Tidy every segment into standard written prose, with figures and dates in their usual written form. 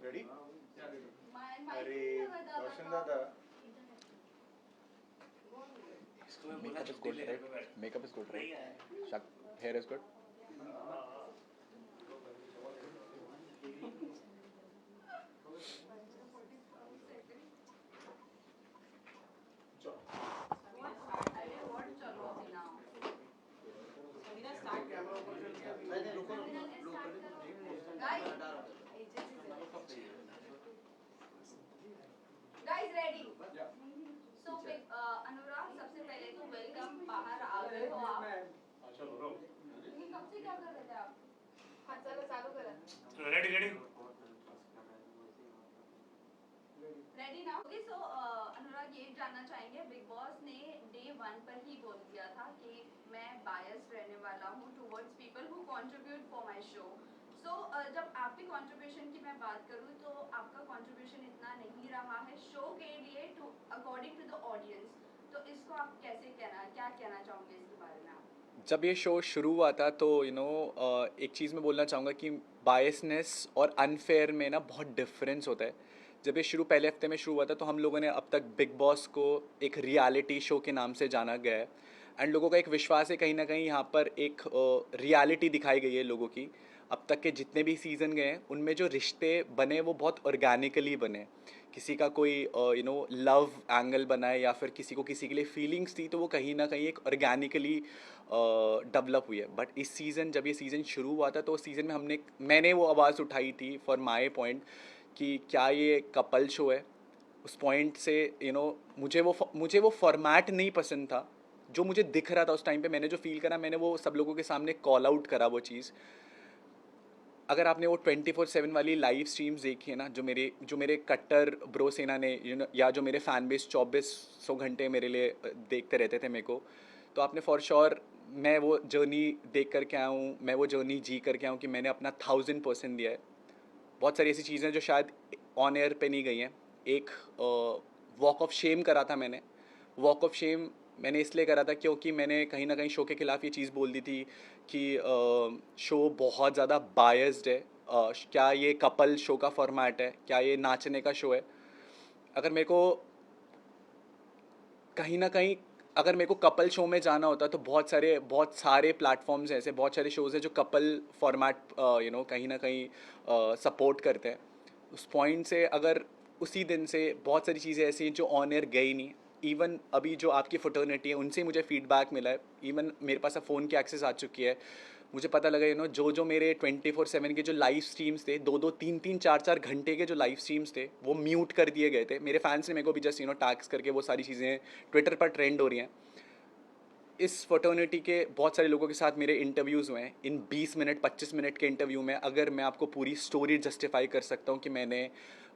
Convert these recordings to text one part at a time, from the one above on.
Ready? अरे रोशन दादा Makeup is good, right? Makeup is good, right? Hair is good. Guys, ready? So, अनुराग, सबसे पहले तो वेलकम, बाहर आ गए हो आप। लेकिन कब से क्या कर रहे थे आप? हाँ, चलो चालू करें। ready रेडी ना? ओके, सो अनुराग ये जानना चाहेंगे, बिग बॉस ने डे 1 पर ही बोल दिया था कि मैं बायस्ड रहने वाला हूँ towards people who contribute for my show. So जब आपके कंट्रीब्यूशन की मैं बात करूँ तो आपका कंट्रीब्यूशन इतना नहीं रहा है शो के लिए to according to the audience, तो इसको आप क्या कहना चाहोगे इसके बारे में आप? जब ये शो शुरू हुआ था तो एक चीज़ मैं बोलना चाहूँगा कि बायसनेस और अनफेयर में ना बहुत डिफरेंस होता है। जब ये पहले हफ्ते में शुरू हुआ था तो हम लोगों ने अब तक बिग बॉस को एक रियलिटी शो के नाम से जाना गया है एंड लोगों का एक विश्वास है कहीं ना कहीं यहाँ पर एक रियलिटी दिखाई गई है लोगों की। अब तक के जितने भी सीज़न गए हैं उनमें जो रिश्ते बने वो बहुत ऑर्गेनिकली बने। किसी का कोई लव एंगल बना है या फिर किसी को किसी के लिए फीलिंग्स थी तो वो कहीं ना कहीं एक ऑर्गेनिकली डेवलप हुई है। बट इस सीज़न जब ये सीज़न शुरू हुआ था तो उस सीज़न में मैंने वो आवाज़ उठाई थी फॉर माई पॉइंट कि क्या ये कपल शो है। उस पॉइंट से मुझे वो फॉर्मेट नहीं पसंद था जो मुझे दिख रहा था उस टाइम पे। मैंने जो फील करा मैंने वो सब लोगों के सामने कॉल आउट करा वो चीज़। अगर आपने वो 24/7 वाली लाइव स्ट्रीम्स देखी है ना जो मेरे कट्टर ब्रो सेना ने या जो मेरे फैन बेस 2400 घंटे मेरे लिए देखते रहते थे मेरे को, तो आपने फॉर श्योर मैं वो जर्नी देख करके आया हूँ, मैं वो जर्नी जी करके आया हूँ कि मैंने अपना 1000% दिया है। बहुत सारी ऐसी चीज़ें जो शायद ऑन एयर पे नहीं गई हैं। एक वॉक ऑफ शेम करा था मैंने। वॉक ऑफ शेम मैंने इसलिए करा था क्योंकि मैंने कहीं ना कहीं शो के ख़िलाफ़ ये चीज़ बोल दी थी कि शो बहुत ज़्यादा बायस्ड है। क्या ये कपल शो का फॉर्मेट है, क्या ये नाचने का शो है। अगर मेरे को कहीं ना कहीं अगर मेरे को कपल शो में जाना होता तो बहुत सारे प्लेटफॉर्म्स ऐसे बहुत सारे शोज़ हैं जो कपल फॉर्मेट कहीं ना कहीं सपोर्ट करते हैं। उस पॉइंट से अगर उसी दिन से बहुत सारी चीज़ें ऐसी हैं जो ऑन एयर गई नहीं। इवन अभी जो आपकी फ्रेटर्निटी है उनसे मुझे फीडबैक मिला है। इवन मेरे पास अब फ़ोन की एक्सेस आ चुकी है। मुझे पता लगा जो मेरे 24/7 के जो लाइव स्ट्रीम्स थे 2-2 3-3 4-4 घंटे के जो लाइव स्ट्रीम्स थे वो म्यूट कर दिए गए थे। मेरे फैंस ने मेरे को भी जस्ट टैग्स करके वो सारी चीज़ें ट्विटर पर ट्रेंड हो रही हैं। इस फ्रेटर्निटी के बहुत सारे लोगों के साथ मेरे इंटरव्यूज़ हुए हैं। इन 20 मिनट 25 मिनट के इंटरव्यू में अगर मैं आपको पूरी स्टोरी जस्टिफाई कर सकता हूँ कि मैंने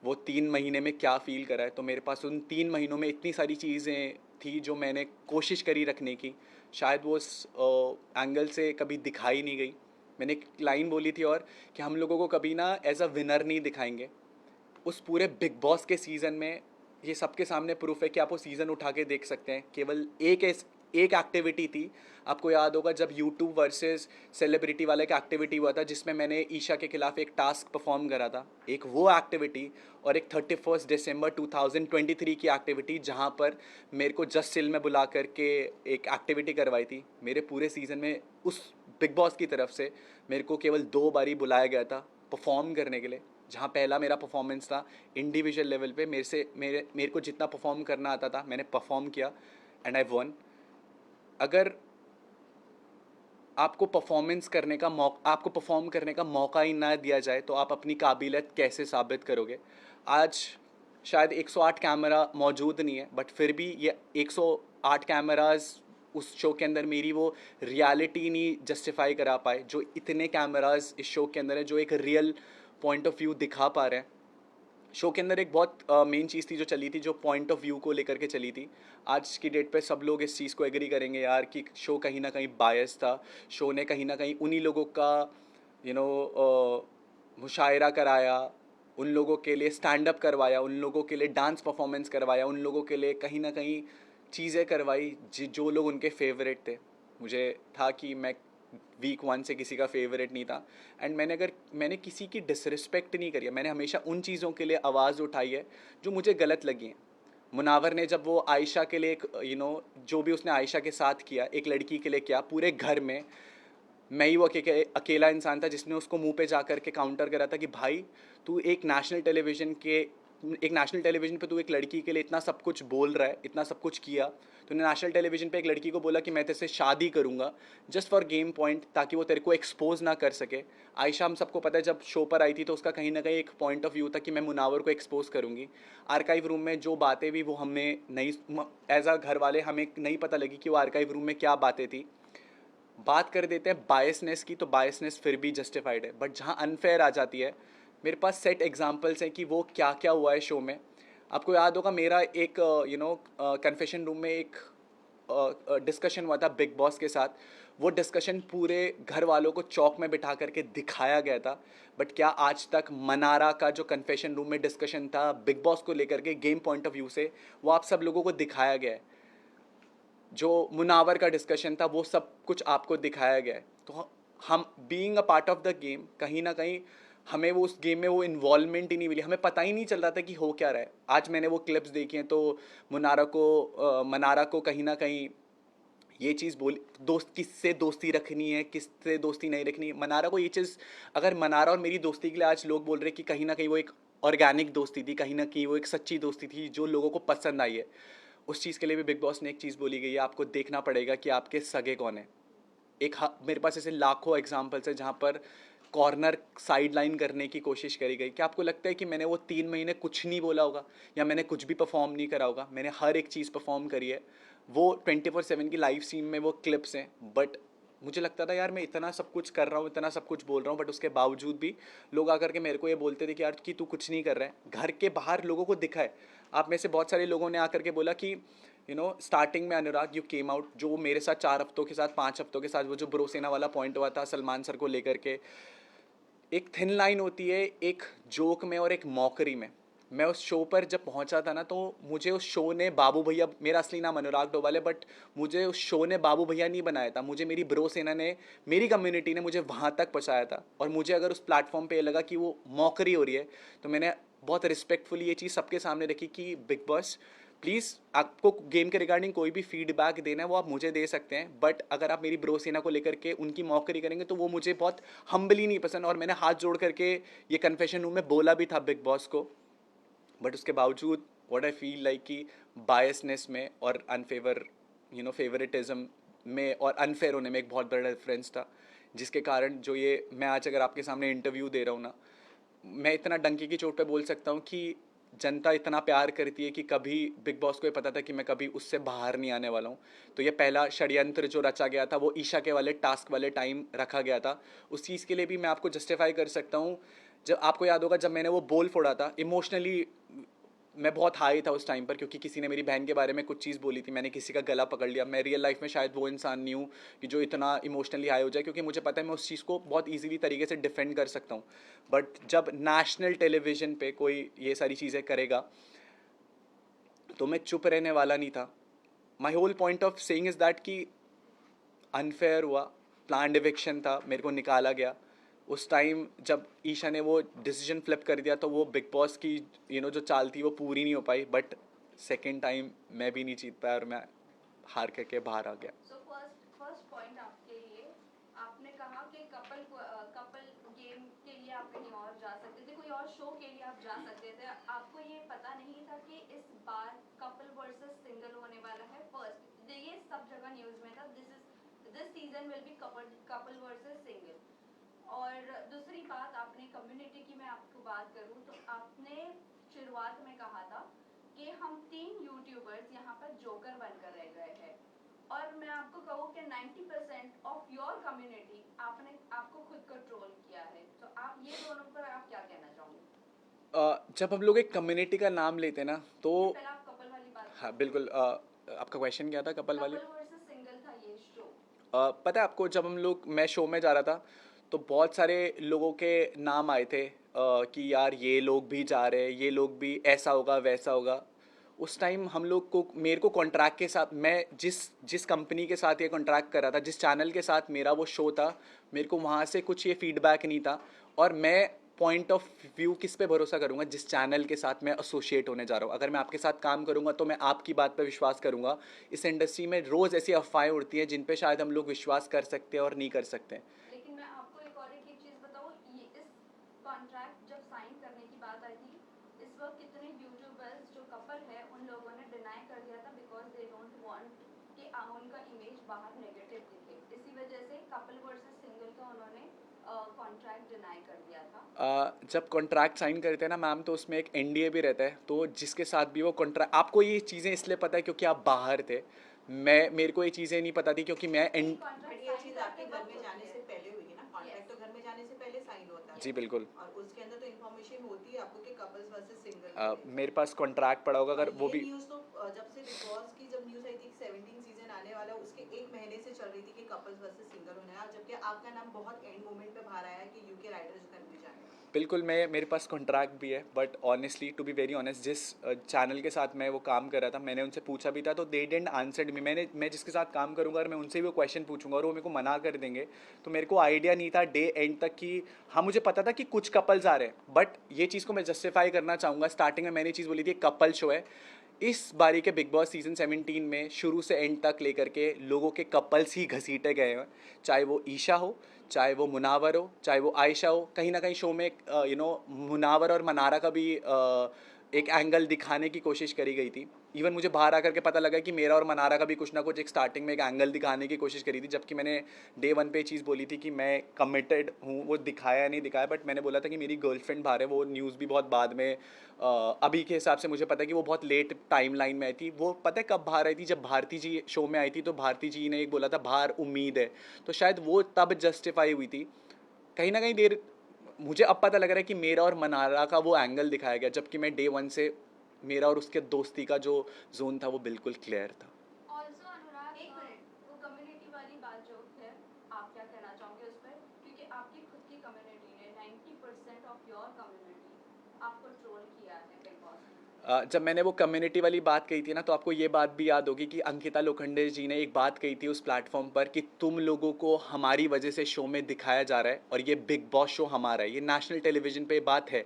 वो 3 महीने में क्या फ़ील करा है, तो मेरे पास उन 3 महीनों में इतनी सारी चीज़ें थी जो मैंने कोशिश करी रखने की। शायद वो उस एंगल से कभी दिखाई नहीं गई। मैंने एक लाइन बोली थी और कि हम लोगों को कभी ना एज अ विनर नहीं दिखाएंगे। उस पूरे बिग बॉस के सीज़न में ये सबके सामने प्रूफ है कि आप वो सीज़न उठा के देख सकते हैं। केवल एक एक्टिविटी थी, आपको याद होगा जब यूट्यूब वर्सेस सेलिब्रिटी वाला एक एक्टिविटी हुआ था जिसमें मैंने ईशा के खिलाफ एक टास्क परफॉर्म करा था। एक वो एक्टिविटी और एक 31 दिसंबर 2023 की एक्टिविटी जहाँ पर मेरे को जस्ट सिल में बुला करके एक एक्टिविटी करवाई थी। मेरे पूरे सीज़न में उस बिग बॉस की तरफ से मेरे को केवल 2 बारी बुलाया गया था परफॉर्म करने के लिए। जहाँ पहला मेरा परफॉर्मेंस था इंडिविजुअल लेवल पे, मेरे को जितना परफॉर्म करना आता था मैंने परफॉर्म किया एंड आई वन। अगर आपको परफॉर्म करने का मौका ही ना दिया जाए तो आप अपनी काबिलियत कैसे साबित करोगे। आज शायद 108 कैमरा मौजूद नहीं है बट फिर भी ये 108 कैमराज उस शो के अंदर मेरी वो रियलिटी नहीं जस्टिफाई करा पाए जो इतने कैमराज इस शो के अंदर है जो एक रियल पॉइंट ऑफ व्यू दिखा पा रहे हैं। शो के अंदर एक बहुत मेन चीज़ थी जो चली थी, जो पॉइंट ऑफ व्यू को लेकर के चली थी। आज की डेट पे सब लोग इस चीज़ को एग्री करेंगे यार कि शो कहीं ना कहीं बायस था। शो ने कहीं ना कहीं उन्हीं लोगों का मुशायरा कराया, उन लोगों के लिए स्टैंड अप करवाया, उन लोगों के लिए डांस परफॉर्मेंस करवाया, उन लोगों के लिए कहीं ना कहीं चीज़ें करवाई जो लोग उनके फेवरेट थे। मुझे था कि मैं वीक 1 से किसी का फेवरेट नहीं था। एंड मैंने किसी की डिसरिस्पेक्ट नहीं करी है, मैंने हमेशा उन चीज़ों के लिए आवाज़ उठाई है जो मुझे गलत लगी हैं। मुनावर ने जब वो आयशा के लिए एक जो भी उसने आयशा के साथ किया, एक लड़की के लिए किया, पूरे घर में मैं ही वो अकेला इंसान था जिसने उसको मुंह पे जा कर के काउंटर करा था कि भाई तू एक नेशनल टेलीविज़न पे तू एक लड़की के लिए इतना सब कुछ बोल रहा है, इतना सब कुछ किया। तूने नेशनल टेलीविज़न पे एक लड़की को बोला कि मैं तेरे से शादी करूँगा जस्ट फॉर गेम पॉइंट, ताकि वो तेरे को एक्सपोज ना कर सके। आयशा, हम सबको पता है, जब शो पर आई थी तो उसका कहीं ना कहीं एक पॉइंट ऑफ व्यू था कि मैं मुनावर को एक्सपोज करूँगी। आर्काइव रूम में जो बातें भी वो हमें नहीं, एज अ घर वाले हमें नहीं पता लगी कि वो आर्काइव रूम में क्या बातें थी। बात कर देते हैं बायसनेस की, तो बायसनेस फिर भी जस्टिफाइड है, बट जहाँ अनफेयर आ जाती है, मेरे पास सेट एग्जांपल्स हैं कि वो क्या क्या हुआ है शो में। आपको याद होगा मेरा एक कन्फेशन रूम में एक डिस्कशन हुआ था बिग बॉस के साथ। वो डिस्कशन पूरे घर वालों को चौक में बिठा करके दिखाया गया था, बट क्या आज तक मनारा का जो कन्फेशन रूम में डिस्कशन था बिग बॉस को लेकर के गेम पॉइंट ऑफ व्यू से, वो आप सब लोगों को दिखाया गया है? जो मुनावर का डिस्कशन था वो सब कुछ आपको दिखाया गया है। तो हम being a part of the game, कहीं ना कहीं हमें वो उस गेम में वो इन्वॉल्वमेंट ही नहीं मिली, हमें पता ही नहीं चल रहा था कि हो क्या रहा है। आज मैंने वो क्लिप्स देखी हैं तो मनारा को कहीं ना कहीं ये चीज़ बोली, दोस्त किससे दोस्ती रखनी है, किससे दोस्ती नहीं रखनी है। मनारा को ये चीज़, अगर मनारा और मेरी दोस्ती के लिए आज लोग बोल रहे हैं कि कहीं ना कहीं वो एक ऑर्गेनिक दोस्ती थी, कहीं ना कहीं वो एक सच्ची दोस्ती थी जो लोगों को पसंद आई है, उस चीज़ के लिए भी बिग बॉस ने एक चीज़ बोली गई है, आपको देखना पड़ेगा कि आपके सगे कौन है। मेरे पास ऐसे लाखों एग्जाम्पल्स हैं जहाँ पर कॉर्नर साइड लाइन करने की कोशिश करी गई। क्या आपको लगता है कि मैंने वो 3 महीने कुछ नहीं बोला होगा या मैंने कुछ भी परफॉर्म नहीं करा होगा? मैंने हर एक चीज़ परफॉर्म करी है। वो 24/7 की लाइव स्ट्रीम में वो क्लिप्स हैं, बट मुझे लगता था यार मैं इतना सब कुछ कर रहा हूँ, इतना सब कुछ बोल रहा हूँ, बट उसके बावजूद भी लोग आकर के मेरे को ये बोलते थे कि यार कि तू कुछ नहीं कर रहा है। घर के बाहर लोगों को दिखा है। आप में से बहुत सारे लोगों ने आकर के बोला कि स्टार्टिंग में अनुराग यू केम आउट, जो मेरे साथ 4 हफ्तों के साथ 5 हफ्तों के साथ वो जो ब्रोसेना वाला पॉइंट हुआ था सलमान सर को लेकर के, एक थिन लाइन होती है एक जोक में और एक मॉकरी में। मैं उस शो पर जब पहुंचा था ना, तो मुझे उस शो ने बाबू भैया, मेरा असली नाम अनुराग डोवाल है, बट मुझे उस शो ने बाबू भैया नहीं बनाया था, मुझे मेरी ब्रो सेना ने, मेरी कम्युनिटी ने मुझे वहाँ तक पहुँचाया था। और मुझे अगर उस प्लेटफॉर्म पे लगा कि वो मॉकरी हो रही है, तो मैंने बहुत रिस्पेक्टफुली ये चीज़ सबके सामने रखी कि बिग बॉस प्लीज़, आपको गेम के रिगार्डिंग कोई भी फीडबैक देना है वो आप मुझे दे सकते हैं, बट अगर आप मेरी ब्रो सेना को लेकर के उनकी मॉकरी करेंगे तो वो मुझे बहुत हम्बली नहीं पसंद। और मैंने हाथ जोड़ करके ये कन्फेशन रूम में बोला भी था बिग बॉस को, बट उसके बावजूद व्हाट आई फील लाइक कि बायसनेस में और फेवरेटिज्म में और अनफेयर होने में एक बहुत बड़ा डिफरेंस था, जिसके कारण जो ये मैं आज अगर आपके सामने इंटरव्यू दे रहा हूँ ना, मैं इतना डंकी की चोट पे बोल सकता हूँ कि जनता इतना प्यार करती है कि कभी बिग बॉस को ये पता था कि मैं कभी उससे बाहर नहीं आने वाला हूँ। तो ये पहला षड्यंत्र जो रचा गया था वो ईशा के वाले टास्क वाले टाइम रखा गया था, उस चीज़ के लिए भी मैं आपको जस्टिफाई कर सकता हूँ। जब आपको याद होगा जब मैंने वो बोल फोड़ा था, इमोशनली मैं बहुत हाई था उस टाइम पर, क्योंकि किसी ने मेरी बहन के बारे में कुछ चीज़ बोली थी, मैंने किसी का गला पकड़ लिया। मैं रियल लाइफ में शायद वो इंसान नहीं हूँ कि जो इतना इमोशनली हाई हो जाए, क्योंकि मुझे पता है मैं उस चीज़ को बहुत ईजीली तरीके से डिफेंड कर सकता हूँ। बट जब नेशनल टेलीविज़न पे कोई ये सारी चीज़ें करेगा तो मैं चुप रहने वाला नहीं था। My whole point of saying is that कि अनफेयर हुआ, प्लान इविक्शन था, मेरे को निकाला गया। उस टाइम जब ईशा ने वो डिसीजन फ्लिप कर दिया तो वो बिग बॉस की जो चाल थी वो पूरी नहीं हो पाई, बट सेकेंड टाइम मैं भी नहीं जीत पाया और मैं हार करके बाहर आ गया। सो फर्स्ट पॉइंट आपके लिए, आपने कहा कि कपल गेम के लिए आप कहीं और जा सकते थे, कोई और शो के लिए आप जा सकते थे, आपको ये पता नहीं था कि इस बार कपल वर्सेस सिंगल होने वाला है। फर्स्ट ये सब जगह न्यूज़ में था, this season will be couple versus single. और दूसरी बात, आपने कम्युनिटी की मैं आपको बात करूं तो आपने शुरुआत में कहा था कि हम 3 यूट्यूबर्स यहाँ पर जोकर बनकर रह गए हैं, और मैं आपको कहूँ कि 90% ऑफ योर कम्युनिटी आपको खुद को ट्रोल किया है। तो आप ये दोनों पर आप क्या कहना चाहोगे? जब हम लोग एक कम्युनिटी का नाम लेते हैं ना तो पहले आप कपल वाली बात, हाँ बिल्कुल, आपका क्वेश्चन क्या था कपल वाली? कपल वर्सेस सिंगल था ये शो। पता है आपको, जब मैं शो में जा रहा था तो बहुत सारे लोगों के नाम आए थे कि यार ये लोग भी जा रहे हैं, ये लोग भी, ऐसा होगा वैसा होगा। उस टाइम हम लोग को मेरे को कॉन्ट्रैक्ट के साथ मैं जिस कंपनी के साथ ये कॉन्ट्रैक्ट कर रहा था, जिस चैनल के साथ मेरा वो शो था, मेरे को वहाँ से कुछ ये फीडबैक नहीं था। और मैं पॉइंट ऑफ व्यू किस पे भरोसा करूँगा? जिस चैनल के साथ मैं एसोसिएट होने जा रहा हूँ। अगर मैं आपके साथ काम करूँगा तो मैं आपकी बात पे विश्वास करूँगा। इस इंडस्ट्री में रोज़ ऐसी अफवाहें उड़ती हैं जिन पे शायद हम लोग विश्वास कर सकते हैं और नहीं कर सकते। लेकिन मैं आपको एक चीज बताऊं, ये इस कॉन्ट्रैक्ट जब साइन करने की बात आई थी, इस वक्त कितने यूट्यूबर्स जो कपल है उन लोगों ने डिनाई कर दिया था बिकॉज दे डोंट वांट कि उनका इमेज बाहर नेगेटिव दिखे। इसी वजह से कपल वर्सेस सिंगल का उन्होंने कॉन्ट्रैक्ट डिनाई कर दिया था। जब कॉन्ट्रैक्ट साइन करते हैं ना मैम, तो उसमें एक एनडीए भी रहता है। तो जिसके साथ भी वो कॉन्ट्रैक्ट, आपको ये चीज़ें इसलिए पता है क्योंकि आप बाहर थे। मेरे को ये चीज़ें नहीं पता थी क्योंकि मैं नहीं, एंड कॉन्ट्रैक्ट बट ये साइन चीज आपके करते घर वक्त में जाने होती से है। पहले हुई है ना, कॉन्ट्रैक्ट तो घर में जाने से पहले साइन होता है। जी बिल्कुल। और उसके अंदर तो इन्फॉर्मेशन होती है आपको कि कपल्स वर्सेस सिंगल। मेरे पास कॉन्ट्रैक्ट पड़ा होगा अगर वो ये भी। न्यूज़ तो जब से बिग बॉस की जब न्यूज़ आई थी 17 सीजन आने वाला है, उसके एक महीने से चल रही थी कि कपल्स वर्सेस सिंगल होने वाला, जबकि आपका नाम बहुत एंड मोमेंट पे बाहर आया है कि यूके राइडर्स घर में जाएंगे। बिल्कुल, मैं मेरे पास कॉन्ट्रैक्ट भी है, but honestly to be very honest, जिस चैनल के साथ मैं वो काम कर रहा था, मैंने उनसे पूछा भी था तो दे डिडंट आंसर्ड मी। मैं जिसके साथ काम करूंगा और मैं उनसे भी वो क्वेश्चन पूछूंगा और वो मेरे को मना कर देंगे, तो मेरे को आइडिया नहीं था डे एंड तक कि हाँ, मुझे पता था कि कुछ कपल्स आ रहे हैं, बट ये चीज़ को मैं जस्टिफाई करना चाहूँगा। स्टार्टिंग में मैंने चीज़ बोली थी कपल शो है। इस बारी के बिग बॉस सीजन 17 में शुरू से एंड तक लेकर के लोगों के कपल्स ही घसीटे गए हैं। चाहे वो ईशा हो, चाहे वो मुनावर हो, चाहे वो आयशा हो। कहीं ना कहीं शो में मुनावर और मनारा का भी एक एंगल दिखाने की कोशिश करी गई थी। इवन मुझे बाहर आकर के पता लगा कि मेरा और मनारा का भी कुछ ना कुछ एक स्टार्टिंग में एक एंगल दिखाने की कोशिश करी थी, जबकि मैंने डे 1 पे चीज़ बोली थी कि मैं कमिटेड हूँ। वो दिखाया नहीं दिखाया, बट मैंने बोला था कि मेरी गर्लफ्रेंड बाहर है। वो न्यूज़ भी बहुत बाद में अभी के हिसाब से मुझे पता है कि वो बहुत लेट टाइम लाइन में आई थी। वो पता है कब बाहर आई थी? जब भारती जी शो में आई थी, तो भारती जी ने एक बोला था बाहर उम्मीद है, तो शायद वो तब जस्टिफाई हुई थी। कहीं ना कहीं देर मुझे अब पता लग रहा है कि मेरा और मनारा का वो एंगल दिखाया गया, जबकि मैं डे 1 से मेरा और उसके दोस्ती का जो जोन था वो बिल्कुल क्लियर था। ऑल्सो अनुराग, एक मिनट, वो कम्युनिटी वाली बात जो है, आप क्या कहना चाहोगे उस पर? क्योंकि आपकी खुद की कम्युनिटी ने 90% ऑफ योर कम्युनिटी आपको ट्रोल किया है बिग बॉस में। जब मैंने वो कम्युनिटी वाली बात कही थी ना, तो आपको ये बात भी याद होगी कि अंकिता लोखंडे जी ने एक बात कही थी उस प्लेटफॉर्म पर कि तुम लोगों को हमारी वजह से शो में दिखाया जा रहा है और ये बिग बॉस शो हमारा है। ये नेशनल टेलीविज़न पे बात है।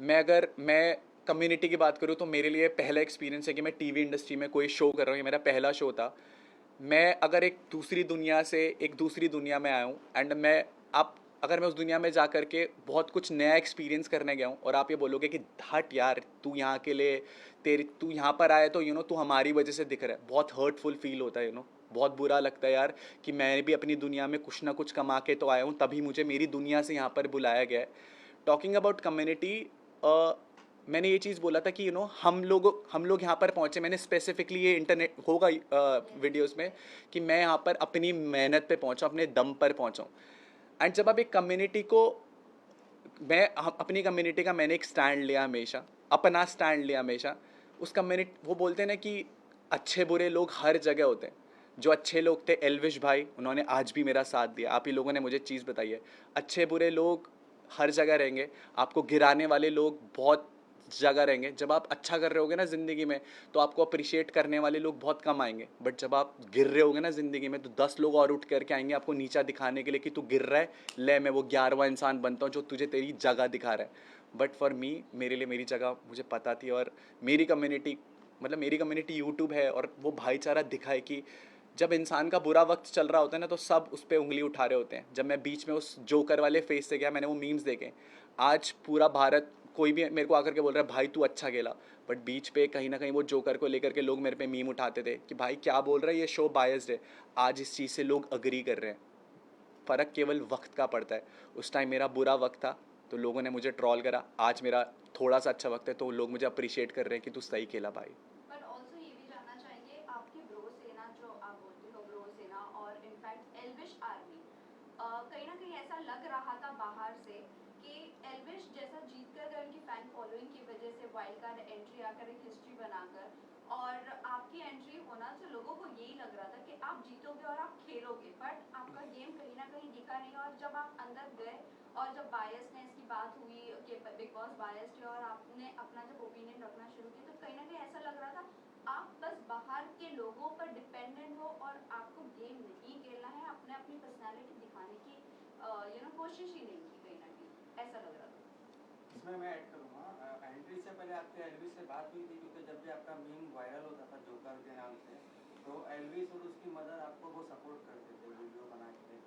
मैं कम्युनिटी की बात करूँ तो मेरे लिए पहला एक्सपीरियंस है कि मैं टीवी इंडस्ट्री में कोई शो कर रहा हूँ। ये मेरा पहला शो था। मैं अगर एक दूसरी दुनिया से एक दूसरी दुनिया में आया हूँ, एंड मैं आप अगर मैं उस दुनिया में जा कर के बहुत कुछ नया एक्सपीरियंस करने गया हूँ और आप ये बोलोगे कि हट यार, तू यहाँ के लिए तू यहाँ पर आया तो तू हमारी वजह से दिख रहा है, बहुत हर्टफुल फील होता है। बहुत बुरा लगता है यार कि मैं भी अपनी दुनिया में कुछ ना कुछ कमा के तो आया हूँ, तभी मुझे मेरी दुनिया से यहाँ पर बुलाया गया है। टॉकिंग अबाउट कम्युनिटी, मैंने ये चीज़ बोला था कि हम लोग यहाँ पर पहुँचे। मैंने स्पेसिफिकली ये इंटरनेट होगा वीडियोस में कि मैं यहाँ पर अपनी मेहनत पे पहुँचा, अपने दम पर पहुँचा हूँ। एंड जब आप एक कम्युनिटी को अपनी कम्युनिटी का मैंने एक स्टैंड लिया हमेशा, अपना स्टैंड लिया हमेशा। उस कम्युनिटी, वो बोलते हैं ना कि अच्छे बुरे लोग हर जगह होते हैं। जो अच्छे लोग थे एल्विश भाई, उन्होंने आज भी मेरा साथ दिया। आप ही लोगों ने मुझे चीज़ बताई है, अच्छे बुरे लोग हर जगह रहेंगे। आपको गिराने वाले लोग बहुत जगह रहेंगे। जब आप अच्छा कर रहे होगे ना ज़िंदगी में, तो आपको अप्रिशिएट करने वाले लोग बहुत कम आएंगे। बट जब आप गिर रहे होगे ना ज़िंदगी में, तो 10 लोग और उठ करके आएंगे आपको नीचा दिखाने के लिए कि तू गिर रहा है, ले मैं वो 11वां इंसान बनता हूँ जो तुझे तेरी जगह दिखा रहा है। बट फॉर मी, मेरे लिए मेरी जगह मुझे पता थी। और मेरी कम्युनिटी यूट्यूब है, और वो भाईचारा दिखाए कि जब इंसान का बुरा वक्त चल रहा होता है ना, तो सब उस पर उंगली उठा रहे होते हैं। जब मैं बीच में उस जोकर वाले फेस से गया, मैंने वो मीम्स देखे। आज पूरा भारत, कोई भी मेरे को आकर के बोल रहा है भाई तू अच्छा खेला, बट बीच पे कहीं ना कहीं वो जोकर को लेकर के लोग मेरे पे मीम उठाते थे कि भाई क्या बोल रहा है, ये शो बायस्ड है। आज इस चीज़ से लोग अग्री कर रहे हैं। फ़र्क केवल वक्त का पड़ता है। उस टाइम मेरा बुरा वक्त था तो लोगों ने मुझे ट्रॉल करा, आज मेरा थोड़ा सा अच्छा वक्त है तो लोग मुझे अप्रिशिएट कर रहे हैं कि तू सही खेला भाई। पर ऑल्सो ये भी जानना चाहेंगे, आपकी ब्रो सेना जो आप बोलते हो, ब्रो सेना और इनफैक्ट एल्विश आर्मी, कहीं ना कहीं ऐसा लग रहा था बाहर से कि एल्विश जैसा जीत कर गए उनकी फैन फॉलोइंग की वजह से वाइल्ड कार्ड एंट्री आकर एक हिस्ट्री बनाकर, और आपकी एंट्री होना से लोगों को यही लग रहा था कि आप जीतोगे और आप खेलोगे, बट आपका गेम कहीं ना कहीं दिखा नहीं। और जब आप अंदर गए और जब बायस ने इसकी बात हुई कि बिग बॉस बायस्ड है और आपने अपना जब ओपिनियन रखना शुरू किया तो कहीं ना कहीं ऐसा लग रहा था आप बस बाहर के लोगों पर डिपेंडेंट हो और आपको गेम नहीं खेलना है, अपने अपनी पर्सनालिटी दिखाने की कोशिश ही नहीं की, कहीं ना कहीं ऐसा लग रहा था। इसमें मैं ऐड करूँगा, एंट्री से पहले आपके एलविस से बात हुई थी, क्योंकि जब भी आपका मीम वायरल होता था जोकर के नाम से, तो एलविस और उसकी मदर आपको वो सपोर्ट करते थे वीडियो बना के,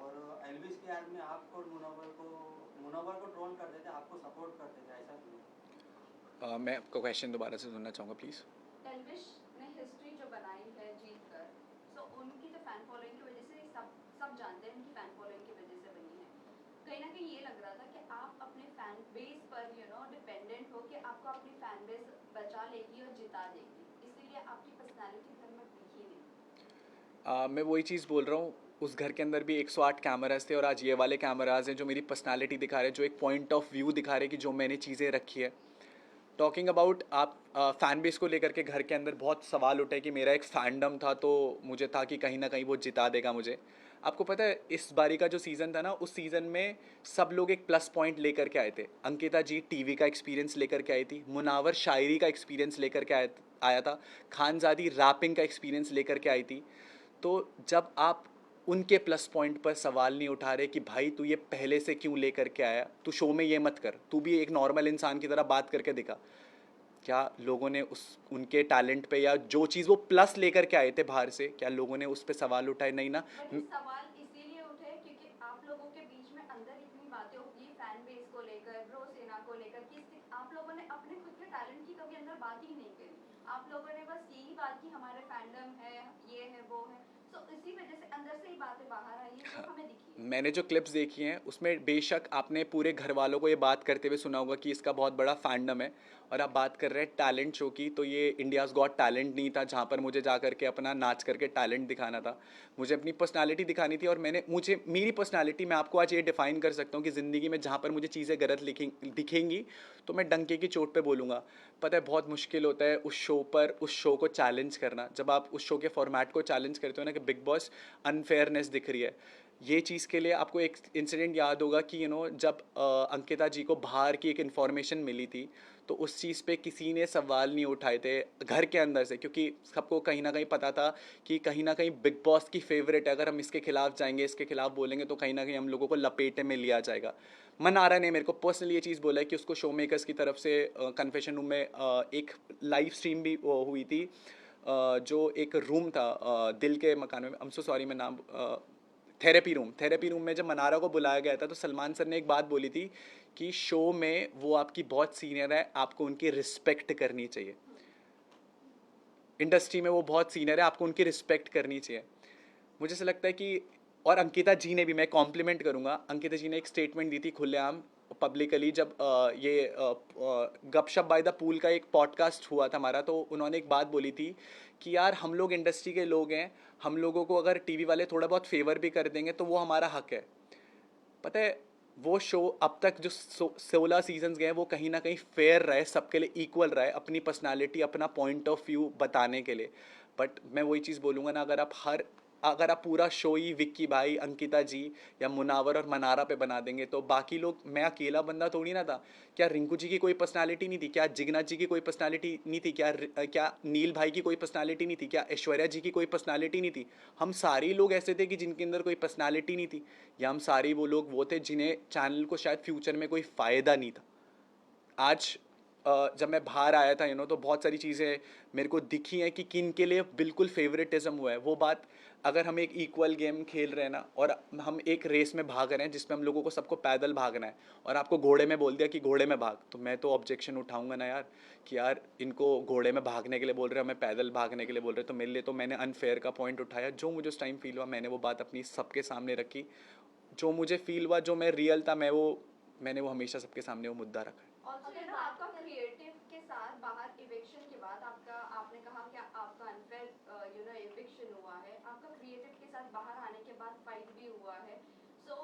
और एलविस के आदमी आपको और मुनव्वर को ट्रोल करते थे, आपको सपोर्ट करते थे, ऐसा क्यों? मैं आपका क्वेश्चन दोबारा से सुनना चाहूँगा प्लीज़। एल्विश ने हिस्ट्री जो बनाई है जीत कर, सो उनकी जो फैन फॉलोइंग की वजह से सब जानते हैं उनकी फैन फॉलोइंग की वजह से बनी है। कहीं ना कहीं ये लग रहा था कि आप अपने फैन बेस पर डिपेंडेंट हो कि आपको अपनी फैन बेस बचा लेगी और जिता देगी, इसीलिए आपकी पर्सनालिटी घर में दिखी नहीं। मैं वही चीज़ बोल रहा हूँ, उस घर के अंदर भी 108 कैमराज थे और आज ये वाले कैमराज हैं जो मेरी पर्सनालिटी दिखा रहे हैं, जो एक पॉइंट ऑफ व्यू दिखा रहे हैं कि जो मैंने चीज़ें रखी है। टॉकिंग अबाउट आप फ़ैन बेस को लेकर के घर के अंदर बहुत सवाल उठे कि मेरा एक फैंडम था तो मुझे था कि कहीं ना कहीं वो जिता देगा मुझे। आपको पता है इस बारी का जो सीज़न था ना, उस सीज़न में सब लोग एक प्लस पॉइंट लेकर के आए थे। अंकिता जी टीवी का एक्सपीरियंस लेकर के आई थी, मुनावर शायरी का एक्सपीरियंस लेकर के आया था, खानजादी रैपिंग का एक्सपीरियंस लेकर के आई थी। तो जब आप उनके प्लस पॉइंट पर सवाल नहीं उठा रहे कि भाई तू ये पहले से क्यों लेकर के आया, तू शो में ये मत कर, तू भी एक नॉर्मल इंसान की तरह बात करके दिखा, क्या लोगों ने उनके टैलेंट पे या जो चीज़ वो प्लस लेकर के आए थे बाहर से, क्या लोगों ने उस पर सवाल उठाए? नहीं ना। सवाल इसीलिए उठे क्योंकि आप लोगों के बीच में अंदर इतनी बातें होगी फैन बेस को लेकर, ब्रो सेना को लेकर कि आप लोगों ने अपने खुद के टैलेंट की कभी अंदर बात ही नहीं करी। आप लोगों ने बस यही बात की हमारे फैंडम है, ये है, वो है, तो इसी वजह से अंदर से ही बातें बाहर आई है जो हमें दिखी। मैंने जो क्लिप्स देखी हैं उसमें बेशक आपने पूरे घर वालों को ये बात करते हुए सुना होगा कि इसका बहुत बड़ा फैंडम है, और आप बात कर रहे हैं टैलेंट शो की, तो ये इंडियाज़ गॉट टैलेंट नहीं था जहाँ पर मुझे जा करके अपना नाच करके टैलेंट दिखाना था। मुझे अपनी पर्सनालिटी दिखानी थी, और मुझे मेरी पर्सनालिटी, मैं आपको आज ये डिफ़ाइन कर सकता हूँ कि ज़िंदगी में जहाँ पर मुझे चीज़ें गलत दिखेंगी तो मैं डंके की चोट पे बोलूँगा। पता है बहुत मुश्किल होता है उस शो पर उस शो को चैलेंज करना, जब आप उस शो के फॉर्मेट को चैलेंज करते हो ना कि बिग बॉस अनफेयरनेस दिख रही है। ये चीज़ के लिए आपको एक इंसिडेंट याद होगा कि जब अंकिता जी को बाहर की एक इन्फॉर्मेशन मिली थी, तो उस चीज़ पे किसी ने सवाल नहीं उठाए थे घर के अंदर से, क्योंकि सबको कहीं ना कहीं पता था कि कहीं ना कहीं बिग बॉस की फेवरेट है, अगर हम इसके खिलाफ जाएंगे, इसके खिलाफ बोलेंगे तो कहीं ना कहीं हम लोगों को लपेटे में लिया जाएगा। मनारा ने मेरे को पर्सनली ये चीज़ बोला है कि उसको शो मेकर्स की तरफ से कन्फेशन रूम में एक लाइव स्ट्रीम भी हुई थी, जो एक रूम था दिल के मकान में, आई एम सो सॉरी मैं नाम, थेरेपी रूम में जब मनारा को बुलाया गया था तो सलमान सर ने एक बात बोली थी कि शो में वो आपकी बहुत सीनियर है, आपको उनकी रिस्पेक्ट करनी चाहिए। इंडस्ट्री में वो बहुत सीनियर है, आपको उनकी रिस्पेक्ट करनी चाहिए। मुझे ऐसा लगता है कि, और अंकिता जी ने भी, मैं कॉम्प्लीमेंट करूँगा, अंकिता जी ने एक स्टेटमेंट दी थी खुलेआम पब्लिकली, जब ये गपशप बाय द पूल का एक पॉडकास्ट हुआ था हमारा, तो उन्होंने एक बात बोली थी कि यार हम लोग इंडस्ट्री के लोग हैं, हम लोगों को अगर टीवी वाले थोड़ा बहुत फेवर भी कर देंगे तो वो हमारा हक है। पता है वो शो अब तक जो 16 सीजन्स गए वो कहीं ना कहीं फेयर रहे, सबके लिए इक्वल रहे, अपनी पर्सनालिटी अपना पॉइंट ऑफ व्यू बताने के लिए। बट मैं वही चीज़ बोलूँगा ना, अगर आप पूरा शो ही विक्की भाई, अंकिता जी या मुनावर और मनारा पे बना देंगे तो बाकी लोग, मैं अकेला बंदा थोड़ी ना था। क्या रिंकू जी की कोई पर्सनालिटी नहीं थी? क्या जिगना जी की कोई पर्सनालिटी नहीं थी? क्या नील भाई की कोई पर्सनालिटी नहीं थी? क्या ऐश्वर्या जी की कोई पर्सनालिटी नहीं थी? हम सारे लोग ऐसे थे कि जिनके अंदर कोई पर्सनालिटी नहीं थी, या हम सारे वो लोग वो थे जिन्हें चैनल को शायद फ्यूचर में कोई फ़ायदा नहीं था। आज जब मैं बाहर आया था तो बहुत सारी चीज़ें मेरे को दिखी हैं कि किन के लिए बिल्कुल फेवरेटिज्म हुआ है। वो बात, अगर हम एक इक्वल गेम खेल रहे हैं ना, और हम एक रेस में भाग रहे हैं जिसमें हम लोगों को सबको पैदल भागना है, और आपको घोड़े में बोल दिया कि घोड़े में भाग, तो मैं तो ऑब्जेक्शन उठाऊंगा ना यार, कि यार इनको घोड़े में भागने के लिए बोल रहे हैं, हमें पैदल भागने के लिए बोल रहे हैं। तो मेरे लिए तो मैंने अनफेयर का पॉइंट उठाया, जो मुझे उस टाइम फील हुआ मैंने वो बात अपनी सबके सामने रखी, जो मुझे फील हुआ, जो मैं रियल था, मैंने वो हमेशा सबके सामने वो मुद्दा रखा है। आपका क्रिएटिव के साथ बाहर इविक्शन के बाद आपने कहा कि आपका अनफेयर इविक्शन हुआ है, आपका क्रिएटिव के साथ बाहर आने के बाद फाइट भी हुआ है, सो